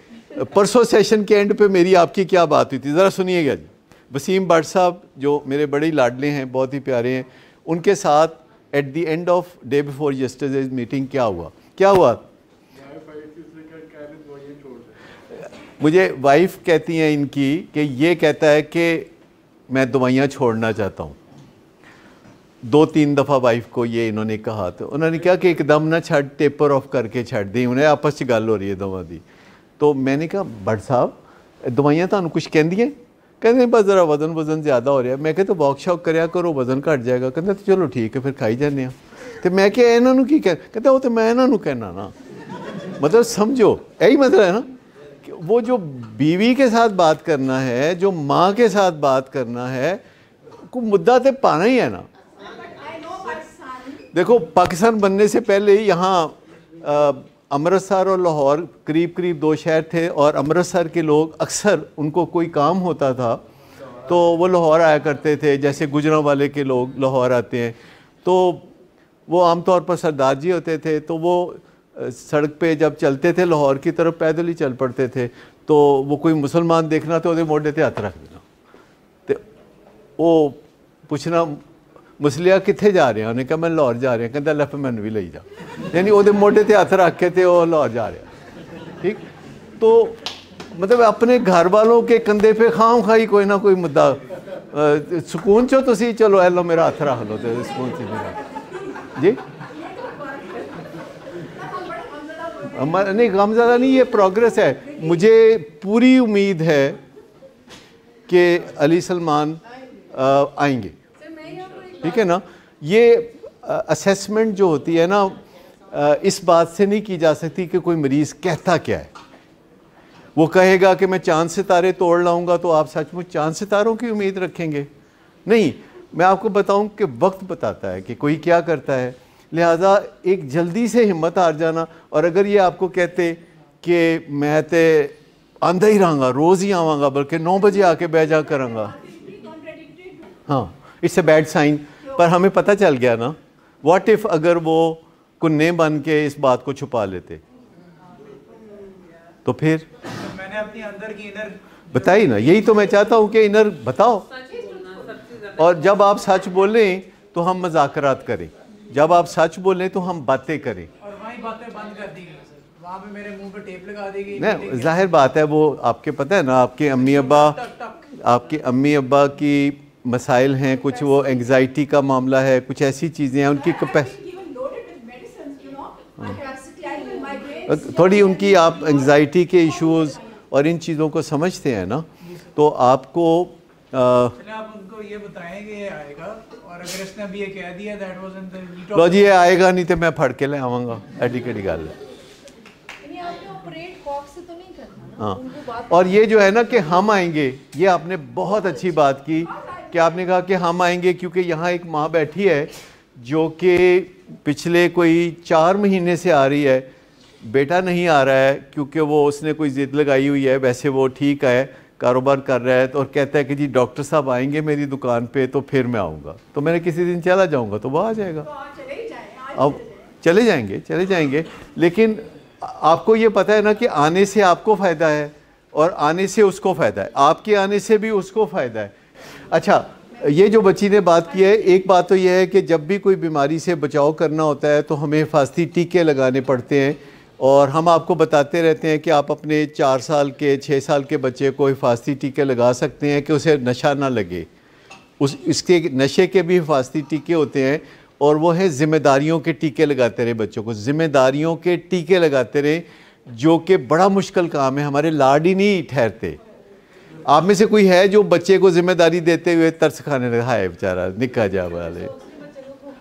परसों सेशन के एंड पे मेरी आपकी क्या बात हुई थी, ज़रा सुनिएगा जी। वसीम भट्ट साहब जो मेरे बड़े लाडले हैं, बहुत ही प्यारे हैं, उनके साथ at the end of day before yesterday's meeting क्या हुआ? मुझे वाइफ कहती हैं इनकी कि ये कहता है कि मैं दवाइयाँ छोड़ना चाहता हूँ। 2-3 दफ़ा वाइफ को ये इन्होंने कहा, तो उन्होंने कहा कि एकदम ना छड़, टेपर ऑफ करके छड़ दी। उन्हें आपस में गल हो रही है दवा दी। तो मैंने कहा भट्ट साहब दवाइयाँ तुहानू कुछ कहंदियां? कहते बस ज़रा वजन ज़्यादा हो रहा है। मैं कहते वॉक शॉक करया करो, वजन घट जाएगा। कहते तो चलो ठीक है फिर खाई जाने। तो मैं क्या इन्होंने की कहते वो तो मैं इन्होंने कहना ना, मतलब समझो यही मतलब है ना। वो जो बीवी के साथ बात करना है, जो माँ के साथ बात करना है, को मुद्दा तो पाना ही है ना। देखो पाकिस्तान बनने से पहले यहाँ अमृतसर और लाहौर करीब करीब 2 शहर थे, और अमृतसर के लोग अक्सर उनको कोई काम होता था तो वो लाहौर आया करते थे। जैसे गुजरांवाले के लोग लाहौर आते हैं, तो वो आमतौर पर सरदार जी होते थे, तो वो सड़क पे जब चलते थे लाहौर की तरफ पैदल ही चल पड़ते थे। तो वो कोई मुसलमान देखना तो वो मोढे ते हथ रख देना, तो वो पूछना मुसलिया कितने जा रहे हैं? उन्हें कहा मैं लाहौर जा रहे हैं। कहता लफ मैनू भी ले जा, यानी वो मोढे ते हथ रख के तो वो लाहौर जा रहा। ठीक, तो मतलब अपने घर वालों के कंधे पे खाम खाई कोई ना कोई मुद्दा सुकून चो तुसी चलो एलो मेरा हथ रख लो तो सुकून से जी। नहीं गमज़दा नहीं, ये प्रोग्रेस है। मुझे पूरी उम्मीद है कि अली सलमान आएंगे, ठीक है ना। ये असेसमेंट जो होती है ना, इस बात से नहीं की जा सकती कि कोई मरीज़ कहता क्या है। वो कहेगा कि मैं चांद सितारे तोड़ लाऊंगा, तो आप सचमुच चांद सितारों की उम्मीद रखेंगे? नहीं, मैं आपको बताऊं कि वक्त बताता है कि कोई क्या करता है। लिहाजा एक जल्दी से हिम्मत हार जाना। और अगर ये आपको कहते कि मैं तो आंधा ही रहूँगा, रोज़ ही आवाँगा, बल्कि 9 बजे आके बह जा कराँगा, हाँ इट्स ए बैड साइन। पर हमें पता चल गया ना, व्हाट इफ़ अगर वो कुन्ने बन के इस बात को छुपा लेते, तो फिर मैंने अपनी अंदर की इनर बताई ना। यही तो मैं चाहता हूँ कि इनर बताओ, और जब आप सच बोलें तो हम मज़ाकरात करें, जब आप सच बोलें तो हम बातें करें। और वही बातें बंद कर दी गई सर, वहाँ पे मेरे मुंह पे टेप लगा दी गई। नहीं जाहिर बात है, वो आपके पता है ना, आपके अम्मी अब्बा की मसाइल हैं कुछ, वो एंग्जाइटी का मामला है, कुछ ऐसी चीज़ें हैं उनकी थोड़ी उनकी, आप एंग्जाइटी के इश्यूज़ और इन चीज़ों को समझते हैं ना, तो आपको आप उनको ये बताएं कि ये आएगा, और अगर इसने अभी ये कह दिया that was in the meet of लो जी ये आएगा नहीं तो मैं फड़ के ले आवांगा, एडी केड़ी गल है। हाँ, और ये जो है ना कि हम आएंगे, ये आपने बहुत अच्छी बात की कि आपने कहा कि हम आएंगे, क्योंकि यहाँ एक माँ बैठी है जो कि पिछले कोई 4 महीने से आ रही है, बेटा नहीं आ रहा है क्योंकि वो उसने कोई ज़िद लगाई हुई है। वैसे वो ठीक है, कारोबार कर रहा है, तो और कहता है कि जी डॉक्टर साहब आएंगे मेरी दुकान पे तो फिर मैं आऊँगा। तो मैंने किसी दिन चला जाऊँगा तो वो आ जाएगा। अब चले जाएंगे, लेकिन आपको ये पता है ना कि आने से आपको फ़ायदा है और आने से उसको फ़ायदा है, आपके आने से भी उसको फ़ायदा है। अच्छा, ये जो बच्ची ने बात की है, एक बात तो ये है कि जब भी कोई बीमारी से बचाव करना होता है तो हमें हिफाजती टीके लगाने पड़ते हैं, और हम आपको बताते रहते हैं कि आप अपने 4 साल के 6 साल के बच्चे को हिफाजती टीके लगा सकते हैं कि उसे नशा ना लगे। इसके नशे के भी हिफाजती टीके होते हैं, और वो है ज़िम्मेदारियों के टीके लगाते रहे बच्चों को, ज़िम्मेदारियों के टीके लगाते रहे, जो कि बड़ा मुश्किल काम है। हमारे लाड ही नहीं ठहरते। आप में से कोई है जो बच्चे को ज़िम्मेदारी देते हुए तरस खाने लगा है बेचारा निक्का जा वाले?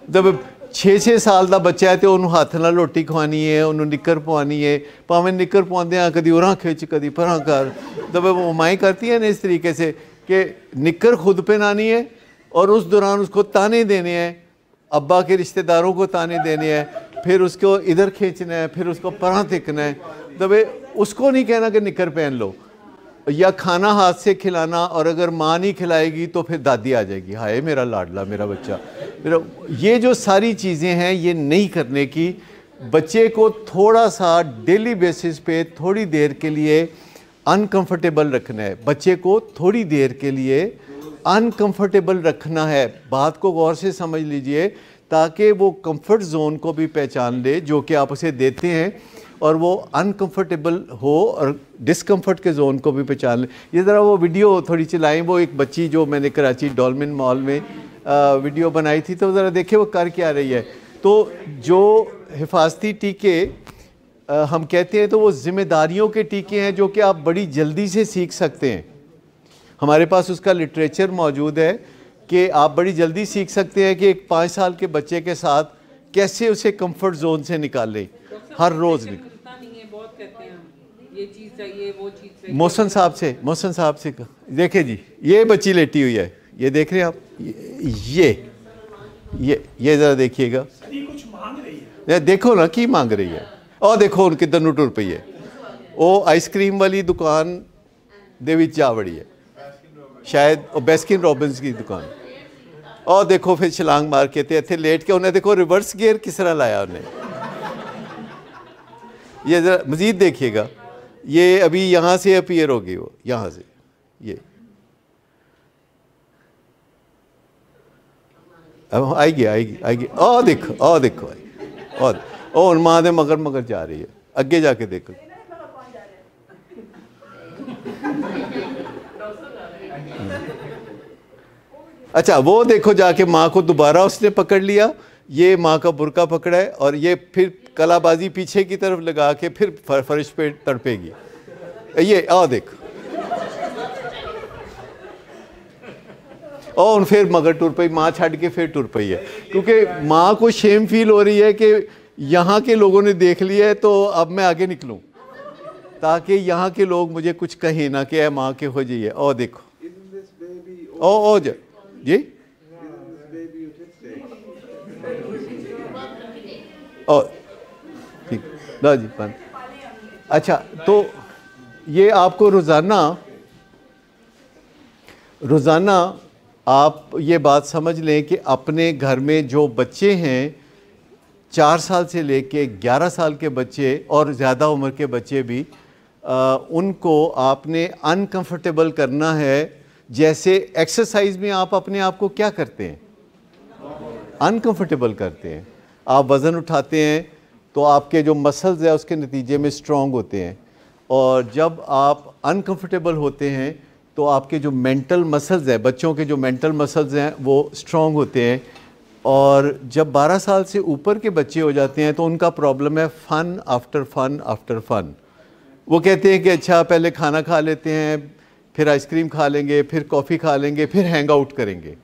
जब 6-6 साल का बच्चा है तो उन्होंने हाथ नाल रोटी खवानी है, उन्होंने निक्कर पवानी है, भावें निक्कर पवाते हैं कभी उरा खिंच कभी परा कर, तब वो माएँ करती हैं ना इस तरीके से कि निक्कर खुद पहनानी है और उस दौरान उसको ताने देने हैं, अब्बा के रिश्तेदारों को ताने देने हैं, फिर उसको इधर खींचना है, फिर उसको परा तिकना है, तब उसको नहीं कहना कि निक्कर पहन लो, या खाना हाथ से खिलाना, और अगर माँ नहीं खिलाएगी तो फिर दादी आ जाएगी, हाय मेरा लाडला मेरा बच्चा मेरा। ये जो सारी चीज़ें हैं ये नहीं करने की। बच्चे को थोड़ा सा डेली बेसिस पे थोड़ी देर के लिए अनकंफर्टेबल रखना है, बच्चे को थोड़ी देर के लिए अनकंफर्टेबल रखना है। बात को गौर से समझ लीजिए ताकि वो कंफर्ट जोन को भी पहचान ले जो कि आप उसे देते हैं, और वो अनकंफर्टेबल हो और डिस्कम्फर्ट के जोन को भी पहचान लें। ये ज़रा वो वीडियो थोड़ी चलाएं, वो एक बच्ची जो मैंने कराची डॉल्मेन मॉल में वीडियो बनाई थी, तो ज़रा देखिए वो कर क्या रही है। तो जो हिफाजती टीके हम कहते हैं तो वो ज़िम्मेदारियों के टीके हैं जो कि आप बड़ी जल्दी से सीख सकते हैं। हमारे पास उसका लिटरेचर मौजूद है कि आप बड़ी जल्दी सीख सकते हैं कि एक 5 साल के बच्चे के साथ कैसे उसे कंफर्ट जोन से निकालें हर रोज़। मोहसन साहब से देखिए जी, ये बच्ची लेटी हुई है, ये देख रहे हैं आप, ये ज़रा देखिएगा, कुछ मांग रही है, देखो ना की मांग रही है, और देखो उन किधर टुर पई है, वो आइसक्रीम वाली दुकान दे विच जा वड़ी है, शायद वो बेस्किन रॉबिन्स की दुकान, और देखो फिर छलांग मार के ते इत्थे लेट के उन्हें देखो रिवर्स गियर किस तरह लाया उन्हें। ये ज़रा मज़ीद देखिएगा, ये अभी यहाँ से अपीयर होगी, वो यहाँ से ये अब आएगी, ओ देखो और माँ दे मगर जा रही है, अगे जाके देखो। अच्छा वो देखो जाके माँ को दोबारा उसने पकड़ लिया, ये माँ का बुरका पकड़ा है, और ये फिर कलाबाजी पीछे की तरफ लगा के फिर फर्श पे तड़पेगी, ये आओ देखो, और फिर मगर टुर पई, माँ छड़ के फिर टुर पई है, क्योंकि माँ को शेम फील हो रही है कि यहाँ के लोगों ने देख लिया है तो अब मैं आगे निकलूँ ताकि यहाँ के लोग मुझे कुछ कहें ना कि माँ के हो जाइए। और देखो ओ जी और ठीक ला जी बंद। अच्छा तो ये आपको रोज़ाना आप ये बात समझ लें कि अपने घर में जो बच्चे हैं 4 साल से लेके 11 साल के बच्चे और ज़्यादा उम्र के बच्चे भी, उनको आपने अनकंफर्टेबल करना है। जैसे एक्सरसाइज में आप अपने आप को क्या करते हैं, अनकंफर्टेबल करते हैं। आप वज़न उठाते हैं तो आपके जो मसल्स हैं उसके नतीजे में स्ट्रॉन्ग होते हैं, और जब आप अनकंफर्टेबल होते हैं तो आपके जो मेंटल मसल्स हैं, बच्चों के जो मेंटल मसल्स हैं वो स्ट्रॉन्ग होते हैं। और जब 12 साल से ऊपर के बच्चे हो जाते हैं तो उनका प्रॉब्लम है फ़न आफ्टर फ़न आफ्टर फ़न। वो कहते हैं कि अच्छा पहले खाना खा लेते हैं, फिर आइसक्रीम खा लेंगे, फिर कॉफ़ी खा लेंगे, फिर हैंग आउट करेंगे,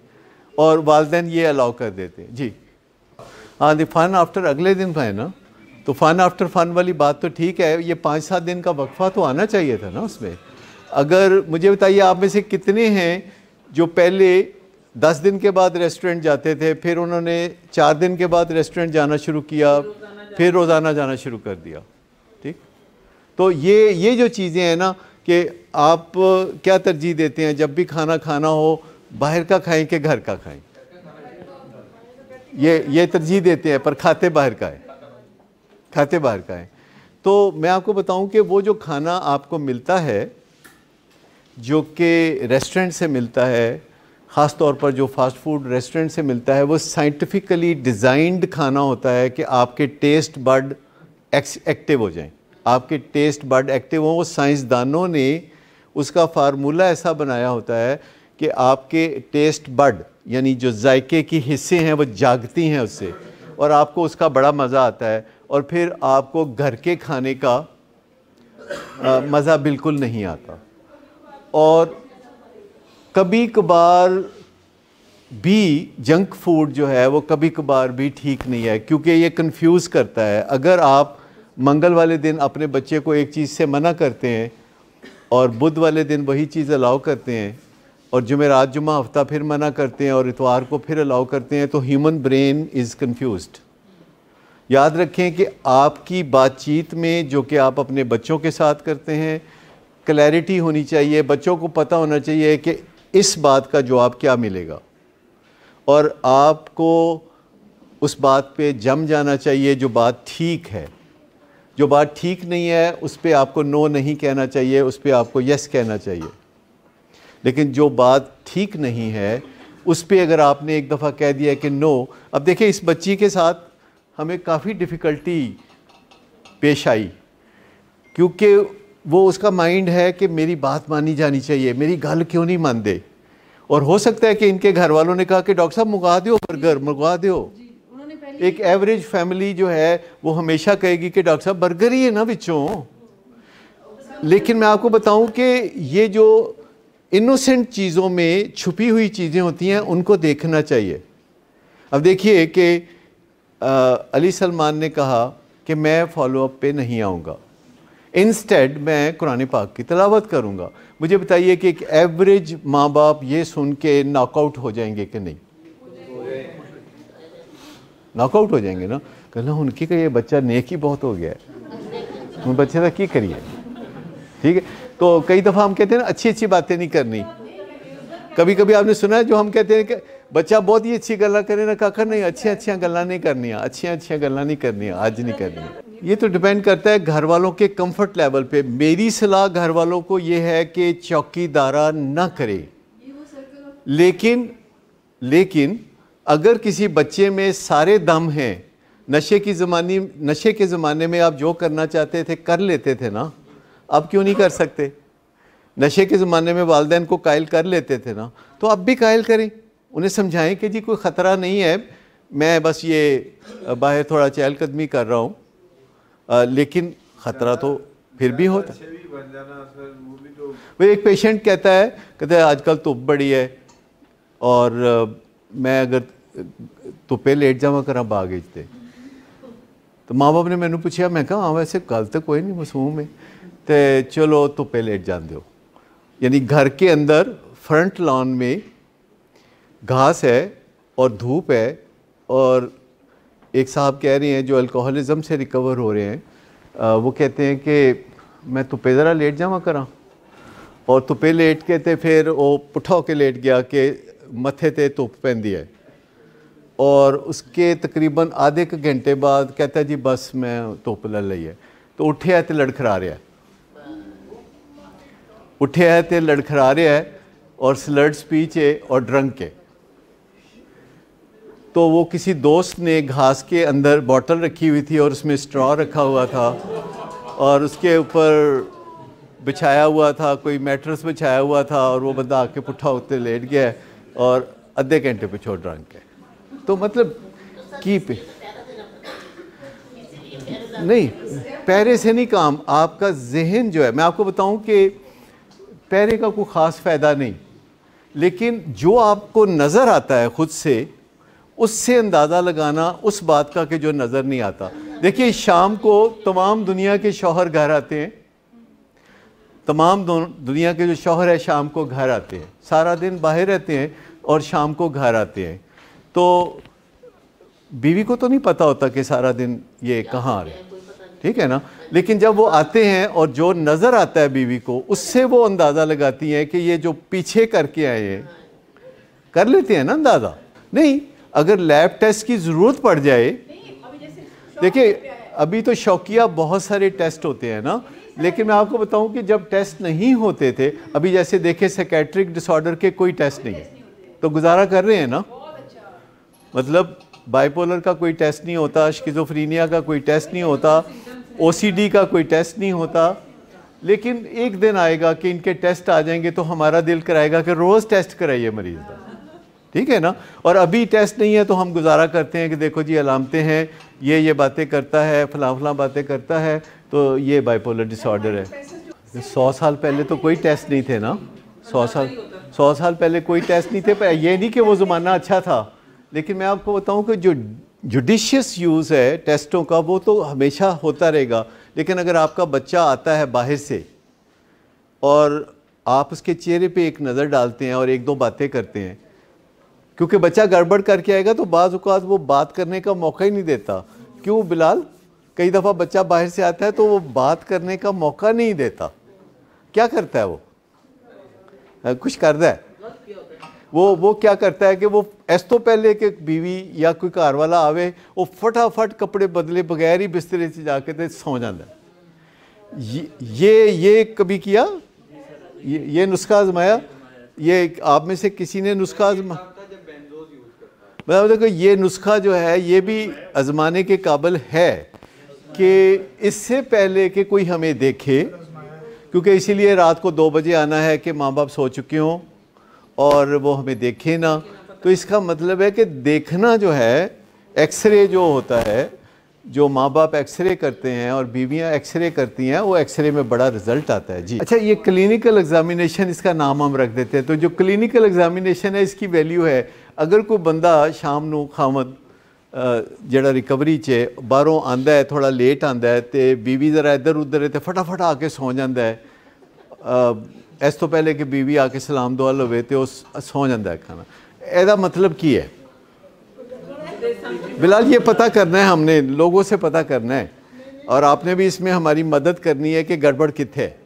और वालिदैन ये अलाउ कर देते हैं जी। हाँ दी फ़न आफ्टर अगले दिन है ना, तो फ़न आफ्टर फ़न वाली बात तो ठीक है, ये 5-7 दिन का वक्फा तो आना चाहिए था ना उसमें। अगर मुझे बताइए आप में से कितने हैं जो पहले 10 दिन के बाद रेस्टोरेंट जाते थे, फिर उन्होंने 4 दिन के बाद रेस्टोरेंट जाना शुरू किया, फिर रोज़ाना जाना शुरू कर दिया। ठीक, तो ये जो चीज़ें हैं ना कि आप क्या तरजीह देते हैं, जब भी खाना खाना हो बाहर का खाएं कि घर का खाएं, ये तरजीह देते हैं, पर खाते बाहर का है। तो मैं आपको बताऊं कि वो जो खाना आपको मिलता है जो कि रेस्टोरेंट से मिलता है, ख़ास तौर पर जो फास्ट फूड रेस्टोरेंट से मिलता है, वो साइंटिफिकली डिज़ाइंड खाना होता है कि आपके टेस्ट बड एक्टिव हो जाएं, आपके टेस्ट बड एक्टिव हों। वो साइंसदानों ने उसका फार्मूला ऐसा बनाया होता है कि आपके टेस्ट बड यानी जो जायके की हिस्से हैं वो जागती हैं उससे, और आपको उसका बड़ा मज़ा आता है, और फिर आपको घर के खाने का मज़ा बिल्कुल नहीं आता। और कभी कभार बी जंक फूड जो है वो कभी कभार भी ठीक नहीं है, क्योंकि ये कंफ्यूज करता है। अगर आप मंगल वाले दिन अपने बच्चे को एक चीज़ से मना करते हैं और बुध वाले दिन वही चीज़ अलाउ करते हैं और जुमेरात जुमा हफ्ता फिर मना करते हैं और इतवार को फिर अलाउ करते हैं, तो ह्यूमन ब्रेन इज़ कंफ्यूज्ड। याद रखें कि आपकी बातचीत में जो कि आप अपने बच्चों के साथ करते हैं, क्लैरिटी होनी चाहिए। बच्चों को पता होना चाहिए कि इस बात का जवाब क्या मिलेगा और आपको उस बात पे जम जाना चाहिए जो बात ठीक है। जो बात ठीक नहीं है उस पे आपको नो नहीं कहना चाहिए, उस पे आपको यस कहना चाहिए। लेकिन जो बात ठीक नहीं है उस पे अगर आपने एक दफ़ा कह दिया कि नो, अब देखिए इस बच्ची के साथ हमें काफ़ी डिफ़िकल्टी पेश आई, क्योंकि वो उसका माइंड है कि मेरी बात मानी जानी चाहिए, मेरी गल क्यों नहीं मान दे। और हो सकता है कि इनके घर वालों ने कहा कि डॉक्टर साहब मंगवा दो, बर्गर मंगवा दो। एक एवरेज फैमिली जो है वो हमेशा कहेगी कि डॉक्टर साहब बर्गर ही है ना विचों। लेकिन मैं आपको बताऊं कि ये जो इनोसेंट चीज़ों में छुपी हुई चीज़ें होती हैं उनको देखना चाहिए। अब देखिए कि अली सलमान ने कहा कि मैं फॉलोअप पे नहीं आऊँगा, इंस्टेड मैं कुरान पाक की तिलावत करूँगा। मुझे बताइए कि एक एवरेज माँ बाप ये सुन के नॉकआउट हो जाएंगे कि नहीं? नॉकआउट हो जाएंगे ना। कहना उनकी का ये बच्चा नेक ही बहुत हो गया है, उन बच्चे का की करिए। ठीक है, तो कई दफ़ा हम कहते हैं ना अच्छी अच्छी बातें नहीं करनी। कभी कभी आपने सुना है जो हम कहते हैं कि बच्चा बहुत ही अच्छी गल्ला करे ना, काकर नहीं अच्छी अच्छी गल्ला नहीं करनिया, अच्छी गल्ला नहीं करनिया, आज नहीं करनी। ये तो डिपेंड करता है घर वालों के कंफर्ट लेवल पे। मेरी सलाह घर वालों को ये है कि चौकीदारा ना करे। लेकिन अगर किसी बच्चे में सारे दम हैं, नशे के ज़माने में आप जो करना चाहते थे कर लेते थे ना, अब क्यों नहीं कर सकते? नशे के ज़माने में वालिदैन को कायल कर लेते थे ना, तो अब भी कायल करें। उन्हें समझाएं कि जी कोई ख़तरा नहीं है, मैं बस ये बाहर थोड़ा चहलकदमी कर रहा हूँ, लेकिन ख़तरा तो फिर भी होता है। वो एक पेशेंट कहता है आजकल धुप बड़ी है और मैं अगर धुप्पे लेट जावा करा बाग ते, तो माँ बाप ने मैंने पूछा, मैं कहा हाँ वैसे गल तो कोई नहीं मासूम है, तो चलो धुप्पे लेट जाते हो। यानी घर के अंदर फ्रंट लॉन में घास है और धूप है, और एक साहब कह रहे हैं जो अल्कोहलिज्म से रिकवर हो रहे हैं, वो कहते हैं कि मैं धुप्पे ज़रा लेट जावा करा, और धुप्पे लेट के ते फिर वो पुट्ठा होके लेट गया कि मथे ते धुप पैंदी है, और उसके तकरीबन आधे क घंटे बाद कहता है जी बस मैं धुप ले ली है। तो उठे है तो लड़खड़ा रहा है, उठे है तो लड़खड़ा रहा है और स्लर्ड स्पीच है और ड्रंक है। तो वो किसी दोस्त ने घास के अंदर बॉटल रखी हुई थी और उसमें स्ट्रॉ रखा हुआ था और उसके ऊपर बिछाया हुआ था, कोई मैट्रेस बिछाया हुआ था, और वो बंदा आके पुट्ठा होते लेट गया है और आधे घंटे पे छोड़ ड्रंक है। तो मतलब की पे नहीं, पैरे से नहीं काम, आपका जहन जो है, मैं आपको बताऊं कि पैरे का कोई ख़ास फ़ायदा नहीं, लेकिन जो आपको नज़र आता है ख़ुद से, उससे अंदाज़ा लगाना उस बात का कि जो नज़र नहीं आता। देखिए शाम को तमाम दुनिया के शौहर घर आते हैं, तमाम दुनिया के जो शौहर है शाम को घर आते हैं, सारा दिन बाहर रहते हैं और शाम को घर आते हैं। तो बीवी को तो नहीं पता होता कि सारा दिन ये कहाँ आ रहे हैं, ठीक है ना, लेकिन जब वो आते हैं और जो नज़र आता है बीवी को, उससे वो अंदाज़ा लगाती हैं कि ये जो पीछे करके आए हैं, कर लेते हैं ना अंदाज़ा। नहीं, अगर लैब टेस्ट की ज़रूरत पड़ जाए, देखिए अभी तो शौकिया बहुत सारे टेस्ट होते हैं ना, लेकिन मैं आपको बताऊं कि जब टेस्ट नहीं होते थे, अभी जैसे देखे साइकेट्रिक डिसऑर्डर के कोई टेस्ट नहीं है, तो गुजारा कर रहे हैं ना। मतलब बाइपोलर का कोई टेस्ट नहीं होता, शिज़ोफ्रेनिया का कोई टेस्ट नहीं होता, ओसीडी का कोई टेस्ट नहीं होता, लेकिन एक दिन आएगा कि इनके टेस्ट आ जाएंगे तो हमारा दिल कराएगा कि रोज़ टेस्ट कराइए मरीज़ का, ठीक है ना। और अभी टेस्ट नहीं है तो हम गुजारा करते हैं कि देखो जी अलामतें हैं, ये बातें करता है, फलां बातें करता है, तो ये बाइपोलर डिसऑर्डर है। 100 साल पहले तो कोई टेस्ट नहीं थे ना, 100 100 साल पहले कोई टेस्ट नहीं थे, पर ये नहीं कि वो ज़माना अच्छा था, लेकिन मैं आपको बताऊं कि जो जुडिशियस यूज़ है टेस्टों का वो तो हमेशा होता रहेगा। लेकिन अगर आपका बच्चा आता है बाहर से और आप उसके चेहरे पे एक नज़र डालते हैं और एक दो बातें करते हैं, क्योंकि बच्चा गड़बड़ करके आएगा तो बाज़ औक़ात वो बात करने का मौका ही नहीं देता। क्यों बिलाल? कई दफ़ा बच्चा बाहर से आता है तो वो बात करने का मौका नहीं देता। क्या करता है वो? कुछ करता है वो क्या करता है कि वो इस तो पहले कि बीवी या कोई घर वाला आवे वो फटाफट कपड़े बदले बगैर ही बिस्तरे से जाके तो सौ जाता है। ये कभी किया? ये नुस्खा आजमाया? ये आप में से किसी ने नुस्खा आजमाया? मतलब देखो ये नुस्खा जो है ये भी आजमाने के काबिल है कि इससे पहले कि कोई हमें देखे, क्योंकि इसीलिए रात को 2 बजे आना है कि माँ बाप सो चुके हों और वो हमें देखे ना। तो इसका मतलब है कि देखना जो है, एक्सरे जो होता है, जो माँ बाप एक्सरे करते हैं और बीवियाँ एक्सरे करती हैं, वो एक्सरे में बड़ा रिजल्ट आता है जी। अच्छा, ये क्लिनिकल एग्जामिनेशन, इसका नाम हम रख देते हैं। तो जो क्लिनिकल एग्जामिनेशन है इसकी वैल्यू है, अगर कोई बंदा शाम नू खामद ਜਿਹੜਾ रिकवरी च बाहरों आंदा है, थोड़ा लेट आंदा है तो बीवी ज़रा इधर उधर है तो फटाफट आके सौ जाता है, इस तो पहले कि बीवी आके सलाम दुआ लवे तो सौ जाता है खाना। ਇਹਦਾ मतलब की है बिलाल? ये पता करना है, हमने लोगों से पता करना है और आपने भी इसमें हमारी मदद करनी है कि गड़बड़ कित्थे है।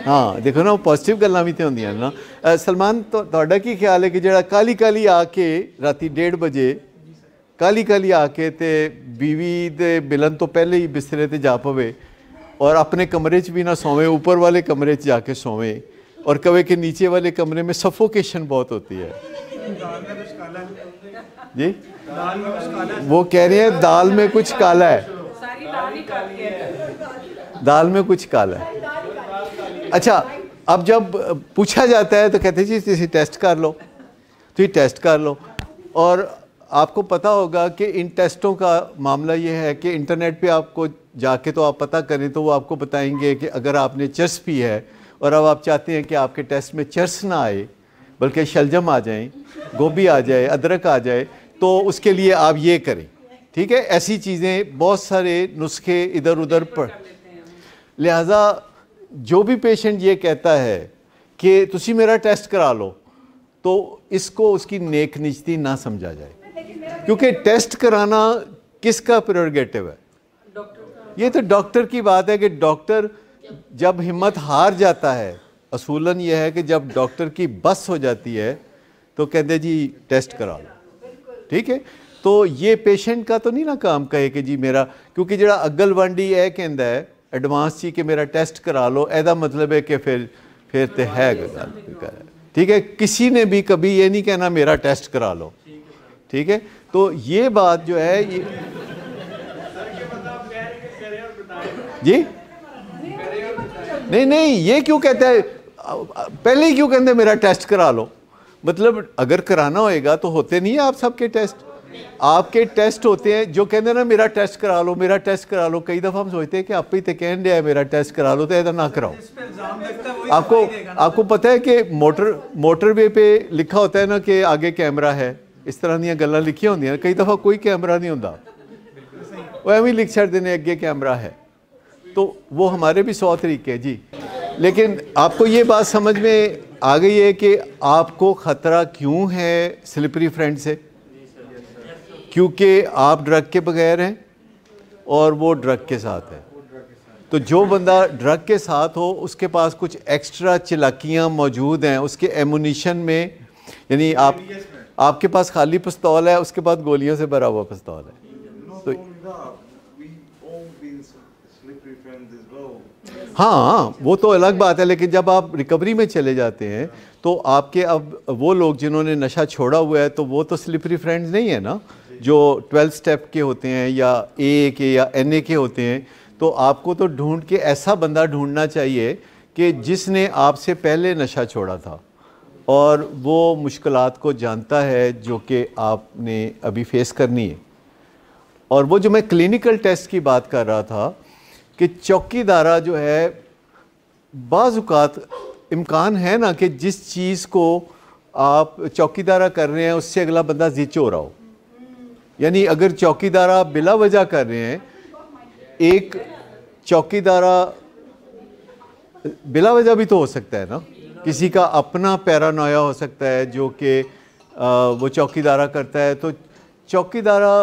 हाँ देखो ना, वो पॉजिटिव गल्लां भी तो होंदियां ना। सलमान, तो तुहाडा की ख्याल है कि जड़ा काली काली आके राती 1:30 बजे काली काली आके ते बीवी दे मिलन तो पहले ही बिस्तरे ते जा पवे और अपने कमरे च भी ना सोवे, ऊपर वाले कमरे च जाके सोवे और कवे कि नीचे वाले कमरे में सफोकेशन बहुत होती है जी? वो कह रहे हैं दाल में कुछ काला है, दाल में कुछ काला है। अच्छा, अब जब पूछा जाता है तो कहते जी इसे टेस्ट कर लो, तो ये टेस्ट कर लो। और आपको पता होगा कि इन टेस्टों का मामला ये है कि इंटरनेट पे आपको जाके तो आप पता करें तो वो आपको बताएंगे कि अगर आपने चर्स पी है और अब आप चाहते हैं कि आपके टेस्ट में चर्स ना आए बल्कि शलजम आ जाए, गोभी आ जाए, अदरक आ जाए, तो उसके लिए आप ये करें। ठीक है, ऐसी चीज़ें बहुत सारे नुस्खे इधर उधर पर। लिहाजा जो भी पेशेंट ये कहता है कि तुसी मेरा टेस्ट करा लो, तो इसको उसकी नेक निजती ना समझा जाए, क्योंकि टेस्ट कराना किसका प्रेरोगेटिव है? ये तो डॉक्टर की बात है कि डॉक्टर जब हिम्मत हार जाता है, असूलन यह है कि जब डॉक्टर की बस हो जाती है तो कहते जी टेस्ट करा लो। ठीक है, तो ये पेशेंट का तो नहीं ना काम कहे कि जी मेरा, क्योंकि जरा अग्गल वांडी है कहता है एडवांस ची कि मेरा टेस्ट करा लो, ऐसा मतलब है कि फिर तो है गल। ठीक है, किसी ने भी कभी ये नहीं कहना मेरा टेस्ट करा लो। ठीक है, तो ये बात जो है ये जी नहीं ये क्यों कहता है, पहले ही क्यों कहते हैं मेरा टेस्ट करा लो? मतलब अगर कराना होएगा तो होते नहीं है आप सबके टेस्ट, आपके टेस्ट होते हैं। जो कहते हैं ना मेरा टेस्ट करा लो, मेरा टेस्ट करा लो, कई दफ़ा हम सोचते हैं कि आप ही तो कह रहे हैं मेरा टेस्ट करा लो, तो ऐसा ना कराओ। आपको पता है कि मोटरवे पे लिखा होता है ना कि आगे कैमरा है, इस तरह दी गल्लां लिखियां होंदियां, कई दफ़ा कोई कैमरा नहीं होंदा, वो एवं लिख छड़ते हैं अगे कैमरा है। तो वो हमारे भी 100 तरीके जी। लेकिन आपको ये बात समझ में आ गई है कि आपको ख़तरा क्यों है स्लिपरी फ्रेंड से? क्योंकि आप ड्रग के बगैर हैं और वो ड्रग के साथ है। तो जो बंदा ड्रग के साथ हो उसके पास कुछ एक्स्ट्रा चालाकियाँ मौजूद हैं उसके एमुनिशन में, यानी आपके पास खाली पिस्तौल है, उसके बाद गोलियों से भरा हुआ पिस्तौल है। तो हाँ, वो तो अलग बात है, लेकिन जब आप रिकवरी में चले जाते हैं तो आपके अब वो लोग जिन्होंने नशा छोड़ा हुआ है तो वो तो स्लिपरी फ्रेंड्स नहीं है ना, जो 12 स्टेप के होते हैं या AA के या NA के होते हैं। तो आपको तो ढूंढ के ऐसा बंदा ढूंढना चाहिए कि जिसने आपसे पहले नशा छोड़ा था और वो मुश्किलात को जानता है जो कि आपने अभी फेस करनी है। और वो जो मैं क्लिनिकल टेस्ट की बात कर रहा था कि चौकीदारा जो है, बाज़ औक़ात इम्कान है ना कि जिस चीज़ को आप चौकीदारा कर रहे हैं उससे अगला बंदा जिच हो रहा हो। यानी अगर चौकीदारा बिला वजह कर रहे हैं, एक चौकीदारा बिला वजह भी तो हो सकता है ना, किसी का अपना पैरानोया हो सकता है जो कि वो चौकीदारा करता है, तो चौकीदारा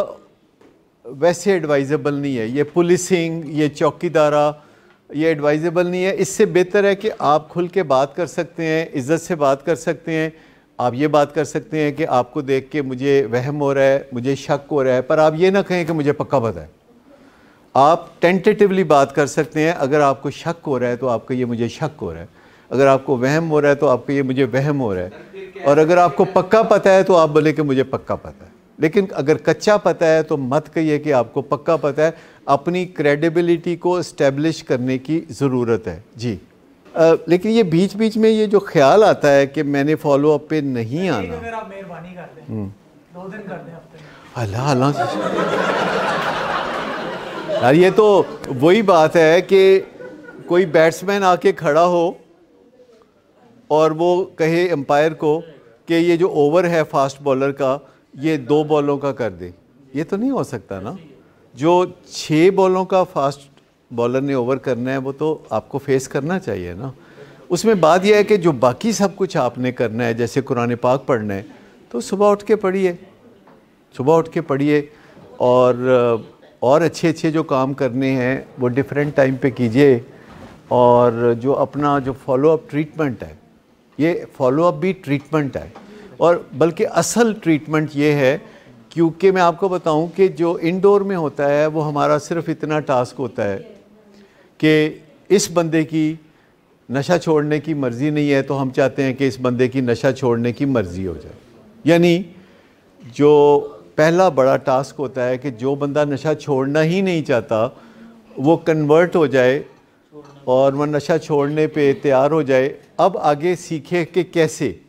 वैसे एडवाइजेबल नहीं है। ये पुलिसिंग, ये चौकीदारा, ये एडवाइजेबल नहीं है। इससे बेहतर है कि आप खुल के बात कर सकते हैं, इज़्ज़त से बात कर सकते हैं। आप ये बात कर सकते हैं कि आपको देख के मुझे वहम हो रहा है, मुझे शक हो रहा है, पर आप ये ना कहें कि मुझे पक्का पता है। आप टेंटेटिवली बात कर सकते हैं। अगर आपको शक हो रहा है तो आपको ये मुझे शक हो रहा है, अगर आपको वहम हो रहा है तो आपको ये मुझे वहम हो रहा है, और अगर आपको पक्का पता है तो आप बोले कि मुझे पक्का पता है। लेकिन अगर कच्चा पता है तो मत कहिए कि आपको पक्का पता है। अपनी क्रेडिबिलिटी को इस्टेब्लिश करने की ज़रूरत है जी। लेकिन ये बीच बीच में ये जो ख्याल आता है कि मैंने फॉलो अप पे नहीं आना, अगर आप मेहरबानी कर दें 2 दिन कर दें हफ्ते में। अल्लाह अल्लाह यार, ये तो वही बात है कि कोई बैट्समैन आके खड़ा हो और वो कहे एम्पायर को कि ये जो ओवर है फास्ट बॉलर का, ये 2 बॉलों का कर दे। ये तो नहीं हो सकता ना। जो 6 बॉलों का फास्ट बॉलर ने ओवर करना है वो तो आपको फेस करना चाहिए ना। उसमें बात यह है कि जो बाकी सब कुछ आपने करना है, जैसे कुरान पाक पढ़ना है, तो सुबह उठ के पढ़िए, सुबह उठ के पढ़िए, और अच्छे अच्छे जो काम करने हैं वो डिफरेंट टाइम पे कीजिए। और जो अपना जो फॉलो अप ट्रीटमेंट है, ये फॉलो अप भी ट्रीटमेंट है, और बल्कि असल ट्रीटमेंट ये है, क्योंकि मैं आपको बताऊं कि जो इंडोर में होता है वो हमारा सिर्फ इतना टास्क होता है कि इस बंदे की नशा छोड़ने की मर्ज़ी नहीं है तो हम चाहते हैं कि इस बंदे की नशा छोड़ने की मर्ज़ी हो जाए। यानी जो पहला बड़ा टास्क होता है कि जो बंदा नशा छोड़ना ही नहीं चाहता वो कन्वर्ट हो जाए और वह नशा छोड़ने पे तैयार हो जाए। अब आगे सीखे कि कैसे।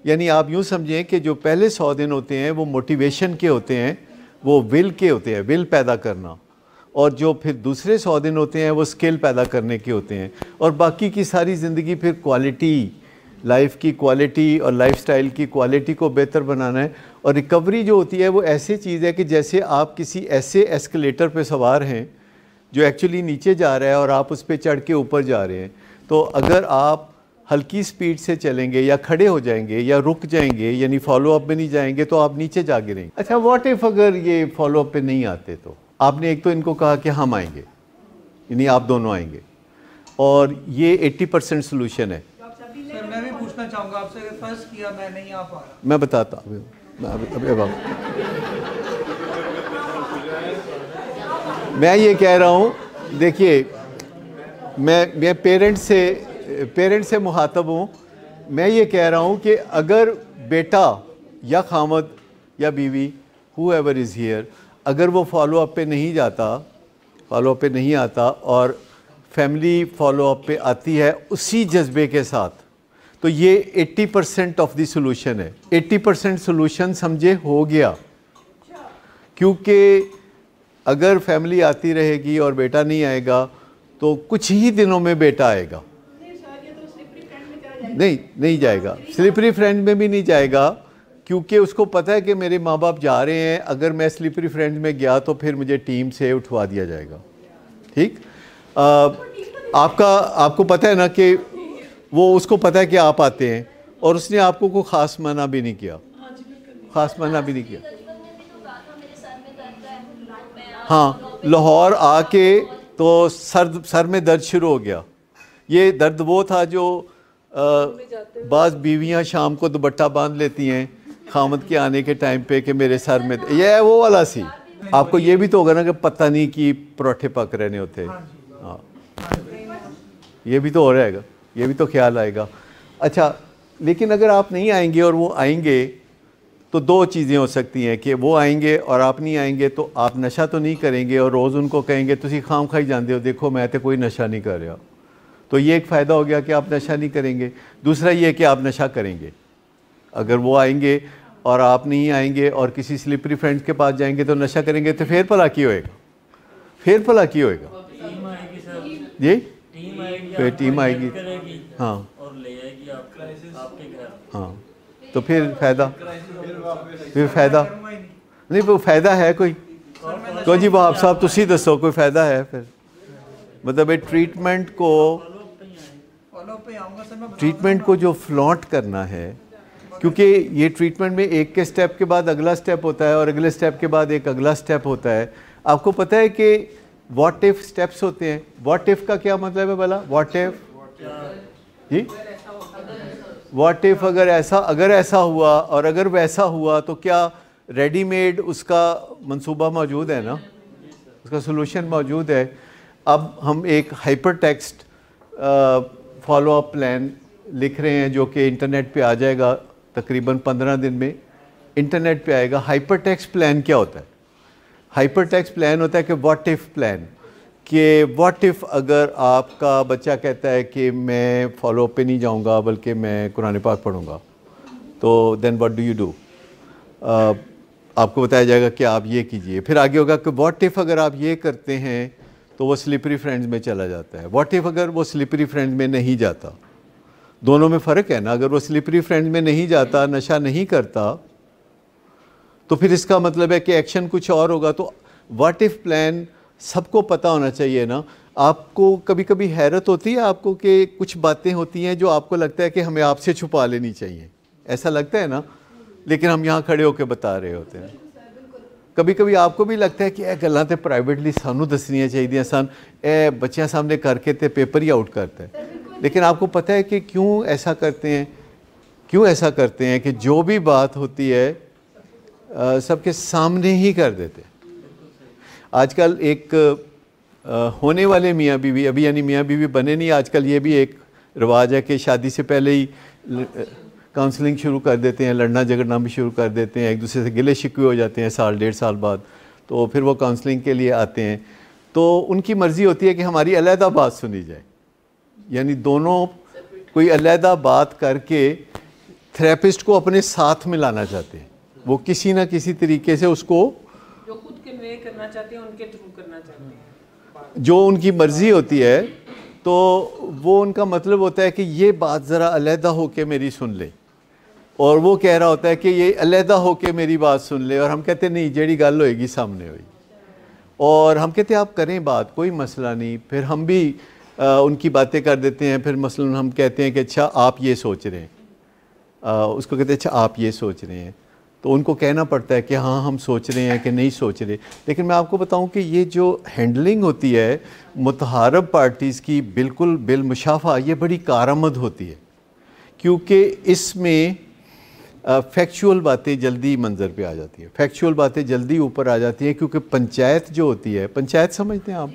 यानी आप यूँ समझें कि जो पहले 100 दिन होते हैं वो मोटिवेशन के होते हैं, वो विल के होते हैं, विल पैदा करना, और जो फिर दूसरे 100 दिन होते हैं वो स्किल पैदा करने के होते हैं। और बाकी की सारी ज़िंदगी फिर क्वालिटी, लाइफ की क्वालिटी और लाइफस्टाइल की क्वालिटी को बेहतर बनाना है। और रिकवरी जो होती है वो ऐसी चीज़ है कि जैसे आप किसी ऐसे एस्केलेटर पे सवार हैं जो एक्चुअली नीचे जा रहा है और आप उस पर चढ़ के ऊपर जा रहे हैं। तो अगर आप हल्की स्पीड से चलेंगे या खड़े हो जाएंगे या रुक जाएंगे, यानी फॉलो अप में नहीं जाएंगे, तो आप नीचे जा गिरेंगे। अच्छा, व्हाट इफ़ अगर ये फॉलो अप पे नहीं आते? तो आपने एक तो इनको कहा कि हम आएंगे, यानी आप दोनों आएंगे, और ये 80% सोल्यूशन है। सर मैं भी पूछना चाहूँगा आपसे, अगर फर्स्ट किया मैं नहीं आ पा रहा, मैं बताता हूँ मैं ये कह रहा हूँ, देखिए मैं पेरेंट्स से मुखातब हूँ। मैं ये कह रहा हूँ कि अगर बेटा या खामद या बीवी, हूएवर इज़ हियर, अगर वो फॉलो अप पे नहीं जाता, फॉलो अप पे नहीं आता और फैमिली फॉलो अप पे आती है उसी जज्बे के साथ, तो ये 80% ऑफ द सोल्यूशन है। 80% सोल्यूशन समझे हो गया। क्योंकि अगर फैमिली आती रहेगी और बेटा नहीं आएगा तो कुछ ही दिनों में बेटा आएगा। नहीं जाएगा, स्लिपरी फ्रेंड में भी नहीं जाएगा, क्योंकि उसको पता है कि मेरे माँ बाप जा रहे हैं, अगर मैं स्लिपरी फ्रेंड में गया तो फिर मुझे टीम से उठवा दिया जाएगा। ठीक, आपको पता है ना कि वो, उसको पता है कि आप आते हैं और उसने आपको कोई ख़ास मना भी नहीं किया, ख़ास मना भी नहीं किया। हाँ, लाहौर आके तो सर में दर्द शुरू हो गया। ये दर्द वो था जो बाज़ बीवियां शाम को दुपट्टा बांध लेती हैं खामद के आने के टाइम पे कि मेरे सर में, ये है वो वाला सी। आपको ये भी तो होगा ना कि पता नहीं कि परोठे पक रहे नहीं होते। हाँ, ये भी तो हो रहेगा, ये भी तो ख्याल आएगा। अच्छा, लेकिन अगर आप नहीं आएंगे और वो आएंगे तो 2 चीज़ें हो सकती हैं कि वो आएंगे और आप नहीं आएंगे, तो आप नशा तो नहीं करेंगे और रोज़ उनको कहेंगे तुसी खाम खाई जाते हो, देखो मैं तो कोई नशा नहीं कर रहा। तो ये एक फ़ायदा हो गया कि आप नशा नहीं करेंगे। दूसरा ये कि आप नशा करेंगे। अगर वो आएंगे और आप नहीं आएंगे और किसी स्लिपरी फ्रेंड्स के पास जाएंगे तो नशा करेंगे, तो फिर भला की होएगा, फिर भला की होएगा। जी टीम आएगी, फिर आपको टीम आएगी, हेल्प करेगी हाँ और ले आएगी आपके घर। हाँ, तो फिर फ़ायदा, फिर फ़ायदा करूँगा ही नहीं। नहीं, वो फ़ायदा है कोई तो जी, वो आप साहब तुसी दसो कोई फ़ायदा है फिर? मतलब ये ट्रीटमेंट को, फॉलो पे आऊँगा सर, मैं बता ट्रीटमेंट को जो फ्लॉन्ट करना है, क्योंकि ये ट्रीटमेंट में एक के स्टेप के बाद अगला स्टेप होता है और अगले स्टेप के बाद एक अगला स्टेप होता है। आपको पता है कि व्हाट इफ स्टेप्स होते हैं? व्हाट इफ का क्या मतलब है भला? व्हाट इफ जी, व्हाट इफ अगर ऐसा हुआ और अगर वैसा हुआ तो क्या रेडीमेड उसका मंसूबा मौजूद है ना, उसका सलूशन मौजूद है। अब हम एक hyper text follow up plan लिख रहे हैं जो कि इंटरनेट पे आ जाएगा, तकरीबन 15 दिन में इंटरनेट पे आएगा। हाइपर टेक्स्ट प्लान क्या होता है? हाइपर टेक्स्ट प्लान होता है कि व्हाट इफ़ प्लान, कि व्हाट इफ़ अगर आपका बच्चा कहता है कि मैं फॉलो अप पे नहीं जाऊंगा बल्कि मैं कुरान पाक पढ़ूंगा, तो then what do you do? आपको बताया जाएगा कि आप ये कीजिए। फिर आगे होगा कि व्हाट इफ़ अगर आप ये करते हैं तो वो स्लिपरी फ्रेंड्स में चला जाता है। व्हाट इफ़ अगर वो स्लिपरी फ्रेंड्स में नहीं जाता? दोनों में फ़र्क है ना। अगर वो स्लिपरी फ्रेंड्स में नहीं जाता, नशा नहीं करता, तो फिर इसका मतलब है कि एक्शन कुछ और होगा। तो व्हाट इफ़ प्लान सबको पता होना चाहिए ना। आपको कभी कभी हैरत होती है आपको कि कुछ बातें होती हैं जो आपको लगता है कि हमें आपसे छुपा लेनी चाहिए, ऐसा लगता है ना, लेकिन हम यहाँ खड़े होकर बता रहे होते हैं। कभी कभी आपको भी लगता है कि ਇਹ ਗੱਲਾਂ ਤੇ ਪ੍ਰਾਈਵੇਟਲੀ ਸਾਨੂੰ ਦੱਸਣੀਆਂ ਚਾਹੀਦੀਆਂ ਸਨ, ਇਹ ਬੱਚਿਆਂ सामने करके तो पेपर ही आउट करता है। लेकिन आपको पता है कि क्यों ऐसा करते हैं? क्यों ऐसा करते हैं कि जो भी बात होती है सबके सामने ही कर देते हैं। आजकल एक होने वाले मियाँ बीवी, अभी यानी मियाँ बीवी बने नहीं, आजकल ये भी एक रिवाज है कि शादी से पहले ही काउंसलिंग शुरू कर देते हैं, लड़ना झगड़ना भी शुरू कर देते हैं, एक दूसरे से गिले शिकवे हो जाते हैं साल डेढ़ साल बाद। तो फिर वो काउंसलिंग के लिए आते हैं, तो उनकी मर्ज़ी होती है कि हमारी अलहदा बात सुनी जाए, यानी दोनों कोई अलहदा बात करके थेरेपिस्ट को अपने साथ मिलाना चाहते हैं। वो किसी ना किसी तरीके से उसको जो खुद कन्वे करना चाहते हैं उनके थ्रू करना चाहते हैं, जो उनकी मर्ज़ी होती है, तो वो उनका मतलब होता है कि ये बात ज़रा अलहदा होके मेरी सुन ले, और वो कह रहा होता है कि ये अलहदा होके मेरी बात सुन ले, और हम कहते नहीं जेड़ी गल होएगी सामने हुई, और हम कहते आप करें बात, कोई मसला नहीं। फिर हम भी उनकी बातें कर देते हैं। फिर मसलन हम कहते हैं कि अच्छा आप ये सोच रहे हैं, उसको कहते हैं अच्छा आप ये सोच रहे हैं, तो उनको कहना पड़ता है कि हाँ हम सोच रहे हैं कि नहीं सोच रहे। लेकिन मैं आपको बताऊं कि ये जो हैंडलिंग होती है मुतहारब पार्टीज़ की बिल्कुल बिलमुशाफा, ये बड़ी कारआमद होती है, क्योंकि इसमें फैक्चुअल बातें जल्दी मंजर पे आ जाती हैं, फैक्चुअल बातें जल्दी ऊपर आ जाती हैं, क्योंकि पंचायत जो होती है, पंचायत समझते हैं आप,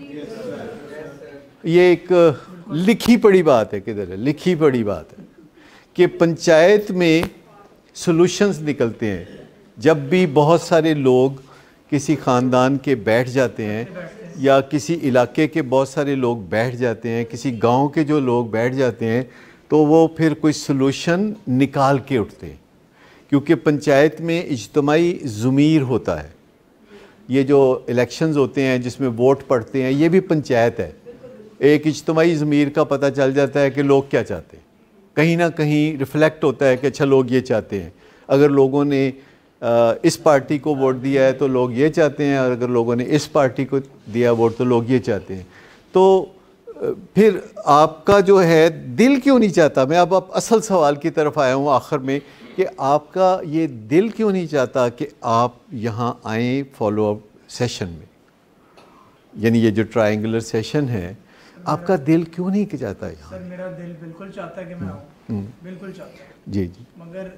ये एक लिखी पड़ी बात है, किधर है लिखी पड़ी बात है कि पंचायत में सॉल्यूशंस निकलते हैं। जब भी बहुत सारे लोग किसी ख़ानदान के बैठ जाते हैं, या किसी इलाके के बहुत सारे लोग बैठ जाते हैं, किसी गांव के जो लोग बैठ जाते हैं, तो वो फिर कोई सॉल्यूशन निकाल के उठते हैं, क्योंकि पंचायत में इज्तिमाई ज़मीर होता है। ये जो इलेक्शंस होते हैं जिसमें वोट पड़ते हैं, ये भी पंचायत है। एक इज्तिमाई ज़मीर का पता चल जाता है कि लोग क्या चाहते हैं, कहीं ना कहीं रिफ्लेक्ट होता है कि अच्छा लोग ये चाहते हैं। अगर लोगों ने इस पार्टी को वोट दिया है तो लोग ये चाहते हैं, और अगर लोगों ने इस पार्टी को दिया वोट तो लोग ये चाहते हैं। तो फिर आपका जो है दिल क्यों नहीं चाहता, मैं अब असल सवाल की तरफ आया हूँ आखिर में, कि आपका ये दिल क्यों नहीं चाहता कि आप यहाँ आएँ फॉलो अप सेशन में, यानी ये जो ट्रायंगुलर सेशन है, आपका दिल क्यों नहीं चाहता यहाँ? सर मेरा दिल बिल्कुल चाहता है कि मैं आऊँ, बिल्कुल चाहता है जी जी, मगर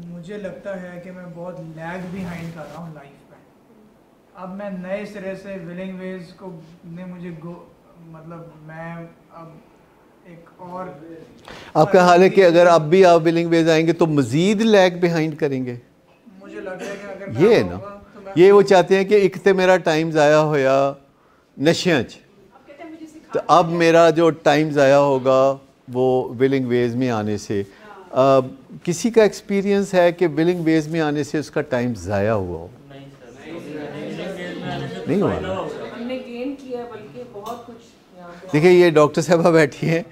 मुझे लगता है कि मैं बहुत लैग बिहाइंड कर रहा हूँ लाइफ में। अब मैं नए सिरे से विलिंग वेज को ने मुझे मतलब मैं अब एक और आपका हाल है कि अगर अब भी आप विलिंग वेज आएंगे तो मज़ीद लैग बिहाइंड करेंगे। मुझे लग रहा है कि अगर ये है ना, ये वो चाहते हैं कि एक तो मेरा टाइम ज़ाया होया नशियाँ च, तो अब मेरा जो टाइम ज़ाया होगा वो विलिंग वेज में आने से। किसी का एक्सपीरियंस है कि विलिंग वेज में आने से उसका टाइम ज़ाया हुआ हो? नहीं हुआ। हमने गेन किया, बल्कि बहुत कुछ देखिए ये डॉक्टर साहबा बैठी हैं,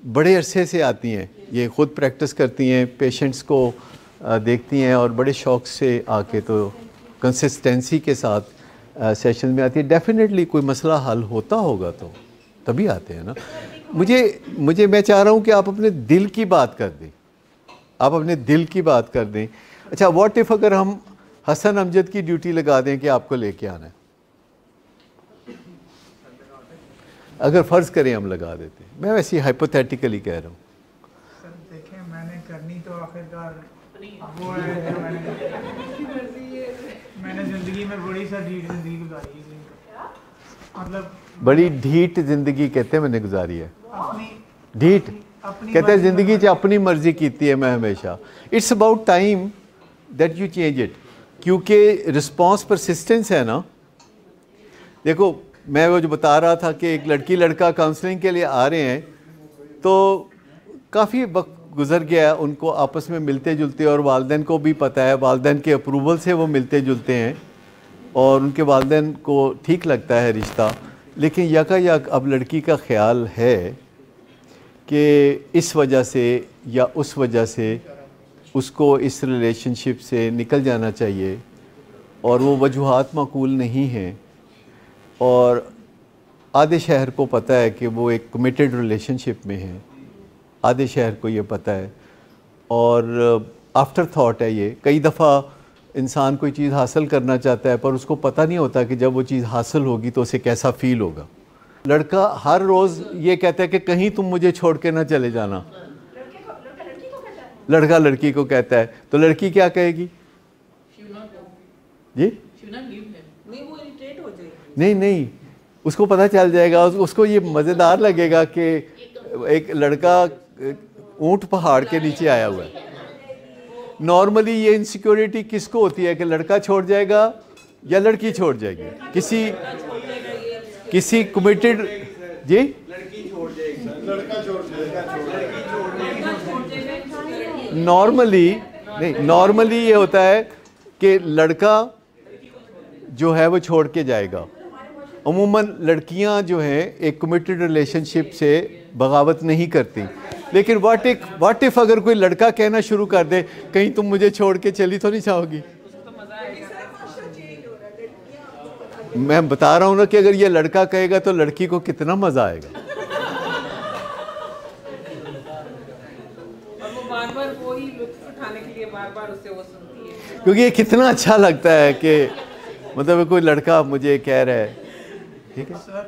बड़े अरसे से आती हैं, ये ख़ुद प्रैक्टिस करती हैं, पेशेंट्स को देखती हैं और बड़े शौक़ से आके तो कंसिस्टेंसी के साथ सेशन में आती है। डेफिनेटली कोई मसला हल होता होगा तो तभी आते हैं ना। मुझे मैं चाह रहा हूँ कि आप अपने दिल की बात कर दें, आप अपने दिल की बात कर दें। अच्छा, व्हाट इफ़ अगर हम हसन अमजद की ड्यूटी लगा दें कि आपको लेके आना है, अगर फ़र्ज़ करें हम लगा देते हैं, मैं वैसे हाइपोथेटिकली कह रहा हूँ। सर देखें, मैंने करनी तो आखिरकार वो है जो मैंने ज़िंदगी में बड़ी सा ढीठ ज़िंदगी गुजारी है, मतलब बड़ी ढीठ ज़िंदगी कहते हैं मैंने गुजारी है। अपनी ढीठ अपनी कहते हैं ज़िंदगी च अपनी मर्ज़ी की है मैं हमेशा। It's about time that you change it, क्योंकि रिस्पॉन्स परसिस्टेंस है ना। देखो मैं वो जो बता रहा था कि एक लड़की लड़का काउंसलिंग के लिए आ रहे हैं, तो काफ़ी वक्त गुजर गया है उनको आपस में मिलते जुलते, और वालिदैन को भी पता है, वालिदैन के अप्रूवल से वो मिलते जुलते हैं और उनके वालिदैन को ठीक लगता है रिश्ता। लेकिन यकायक अब लड़की का ख्याल है कि इस वजह से या उस वजह से उसको इस रिलेशनशिप से निकल जाना चाहिए, और वो वजूहात माकूल नहीं हैं। और आधे शहर को पता है कि वो एक कमिटेड रिलेशनशिप में है, आधे शहर को ये पता है, और आफ्टर थॉट है ये। कई दफ़ा इंसान कोई चीज़ हासिल करना चाहता है पर उसको पता नहीं होता कि जब वो चीज़ हासिल होगी तो उसे कैसा फ़ील होगा। लड़का हर रोज़ ये कहता है कि कहीं तुम मुझे छोड़ के ना चले जाना, लड़का लड़की को कहता है, तो लड़की क्या कहेगी जी? नहीं, वो इरिटेट हो जाएगी। नहीं, उसको पता चल जाएगा, उसको ये मज़ेदार लगेगा कि एक लड़का ऊंट पहाड़ के नीचे आया हुआ है। नॉर्मली ये इनसिक्योरिटी किसको होती है कि लड़का छोड़ जाएगा या लड़की छोड़ जाएगी? किसी कमिटेड जी, नॉर्मली ये होता है कि लड़का जो है वो छोड़ के जाएगा। अमूमन लड़कियां जो हैं एक कमिटेड रिलेशनशिप से बगावत नहीं करती। लेकिन व्हाट इफ अगर कोई लड़का कहना शुरू कर दे कहीं तुम मुझे छोड़ के चली तो नहीं चाहोगी? मैं बता रहा हूँ ना कि अगर ये लड़का कहेगा तो लड़की को कितना मजा आएगा। और वो बार-बार वही लुत्फ उठाने के लिए बार-बार उससे वो सुनती है, क्योंकि ये कितना अच्छा लगता है कि मतलब कोई लड़का मुझे कह रहा है, ठीक है।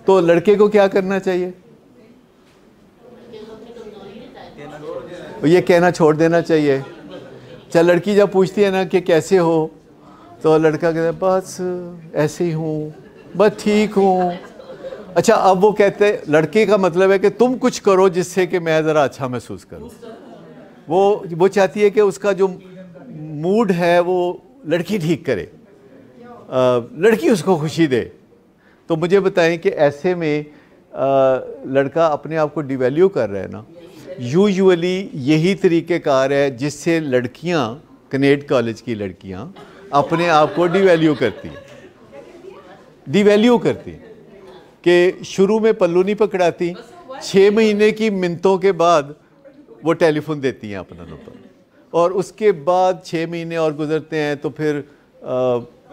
तो लड़के को क्या करना चाहिए? ये कहना छोड़ देना चाहिए। चल लड़की जब पूछती है ना कि कैसे हो, तो लड़का कहता है बस ऐसे ही हूँ, बस ठीक हूँ। अच्छा, अब वो कहते, लड़के का मतलब है कि तुम कुछ करो जिससे कि मैं ज़रा अच्छा महसूस करूँ। वो चाहती है कि उसका जो मूड है वो लड़की ठीक करे, लड़की उसको खुशी दे। तो मुझे बताएं कि ऐसे में लड़का अपने आप को डिवैल्यू कर रहा है ना। यूजुअली यही तरीक़ेकार है जिससे लड़कियां, कनेड कॉलेज की लड़कियां अपने आप को डिवैल्यू करती कि शुरू में पल्लू नहीं पकड़ाती, 6 महीने की मिन्नतों के बाद वो टेलीफोन देती हैं अपना नंबर, और उसके बाद 6 महीने और गुजरते हैं तो फिर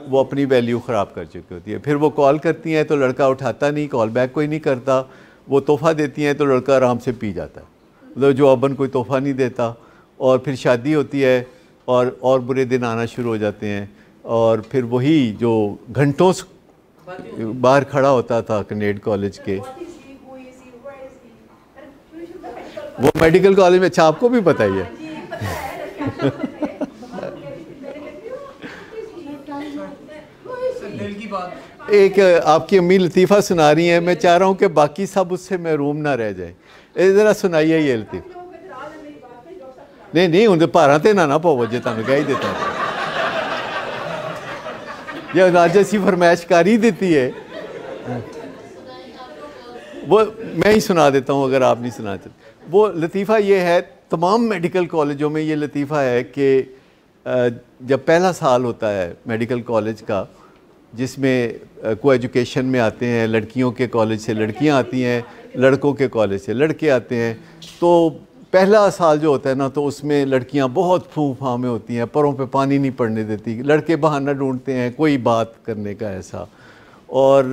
वो अपनी वैल्यू ख़राब कर चुकी होती है। फिर वो कॉल करती हैं तो लड़का उठाता नहीं, कॉल बैक कोई नहीं करता। वो तोहफ़ा देती हैं तो लड़का आराम से पी जाता है, मतलब जो अबन कोई तोहफ़ा नहीं देता। और फिर शादी होती है और बुरे दिन आना शुरू हो जाते हैं, और फिर वही जो घंटों बाहर खड़ा होता था कनेड कॉलेज के, वो मेडिकल कॉलेज में। अच्छा, आपको भी पता ही है। दिल की बात एक आपकी अम्मी लतीफ़ा सुना रही हैं, मैं चाह रहा हूँ कि बाकी सब उससे महरूम ना रह जाए। ज़रा सुनाइए ये लतीफ़ा। नहीं उनके भारा ते ना पाओ, जो तुम कह ही देता ये आज ऐसी फरमाइश कर ही देती है। वो मैं ही सुना देता हूँ अगर आप नहीं सुना चाहते। वो लतीफ़ा ये है, तमाम मेडिकल कॉलेजों में ये लतीफ़ा है कि जब पहला साल होता है मेडिकल कॉलेज का, जिसमें को एजुकेशन में आते हैं, लड़कियों के कॉलेज से लड़कियां आती हैं, लड़कों के कॉलेज से लड़के आते हैं। तो पहला साल जो होता है ना, तो उसमें लड़कियां बहुत फूफा में होती हैं, परों पे पानी नहीं पड़ने देती, लड़के बहाना ढूंढते हैं कोई बात करने का ऐसा, और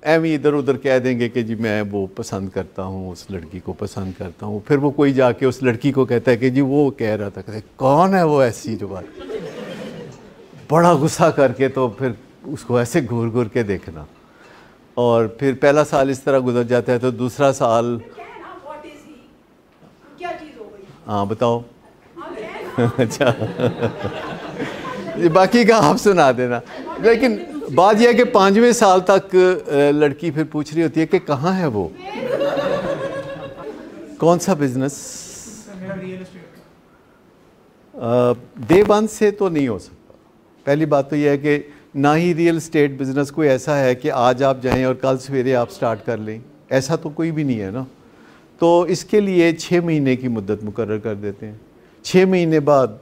एवं इधर उधर कह देंगे कि जी मैं वो पसंद करता हूँ, उस लड़की को पसंद करता हूँ। फिर वो कोई जाके उस लड़की को कहता है कि जी वो कह रहा था, कहते कौन है वो ऐसी जो बात, बड़ा गुस्सा करके तो फिर उसको ऐसे घूर घूर के देखना। और फिर पहला साल इस तरह गुजर जाता है, तो दूसरा साल हाँ बताओ अच्छा बाकी का आप सुना देना। लेकिन बात यह है कि 5वें साल तक लड़की फिर पूछ रही होती है कि कहाँ है वो, कौन सा बिजनेस। मेरा रियल एस्टेट डे वन से तो नहीं हो सकता। पहली बात तो यह है कि ना ही रियल एस्टेट बिज़नेस कोई ऐसा है कि आज आप जाएं और कल सवेरे आप स्टार्ट कर लें, ऐसा तो कोई भी नहीं है ना। तो इसके लिए 6 महीने की मुद्दत मुकर्रर कर देते हैं। 6 महीने बाद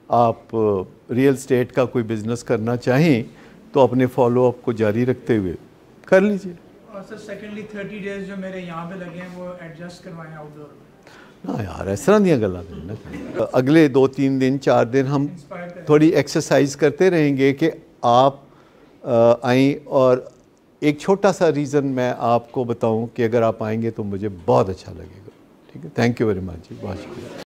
आप रियल एस्टेट का कोई बिज़नेस करना चाहें तो अपने फॉलोअप को जारी रखते हुए कर लीजिए। और सर सेकेंडली 30 डेज जो मेरे यहाँ पे लगे हैं वो एडजस्ट करवाएं आउटडोर में। ना यार इस तरह दियाँ गल्लां नहीं ना। अगले 2-3 दिन 4 दिन हम थोड़ी एक्सरसाइज करते रहेंगे कि आप आएँ। और एक छोटा सा रीज़न मैं आपको बताऊं कि अगर आप आएंगे तो मुझे बहुत अच्छा लगेगा। ठीक है, थैंक यू वेरी मच जी, बहुत शुक्रिया।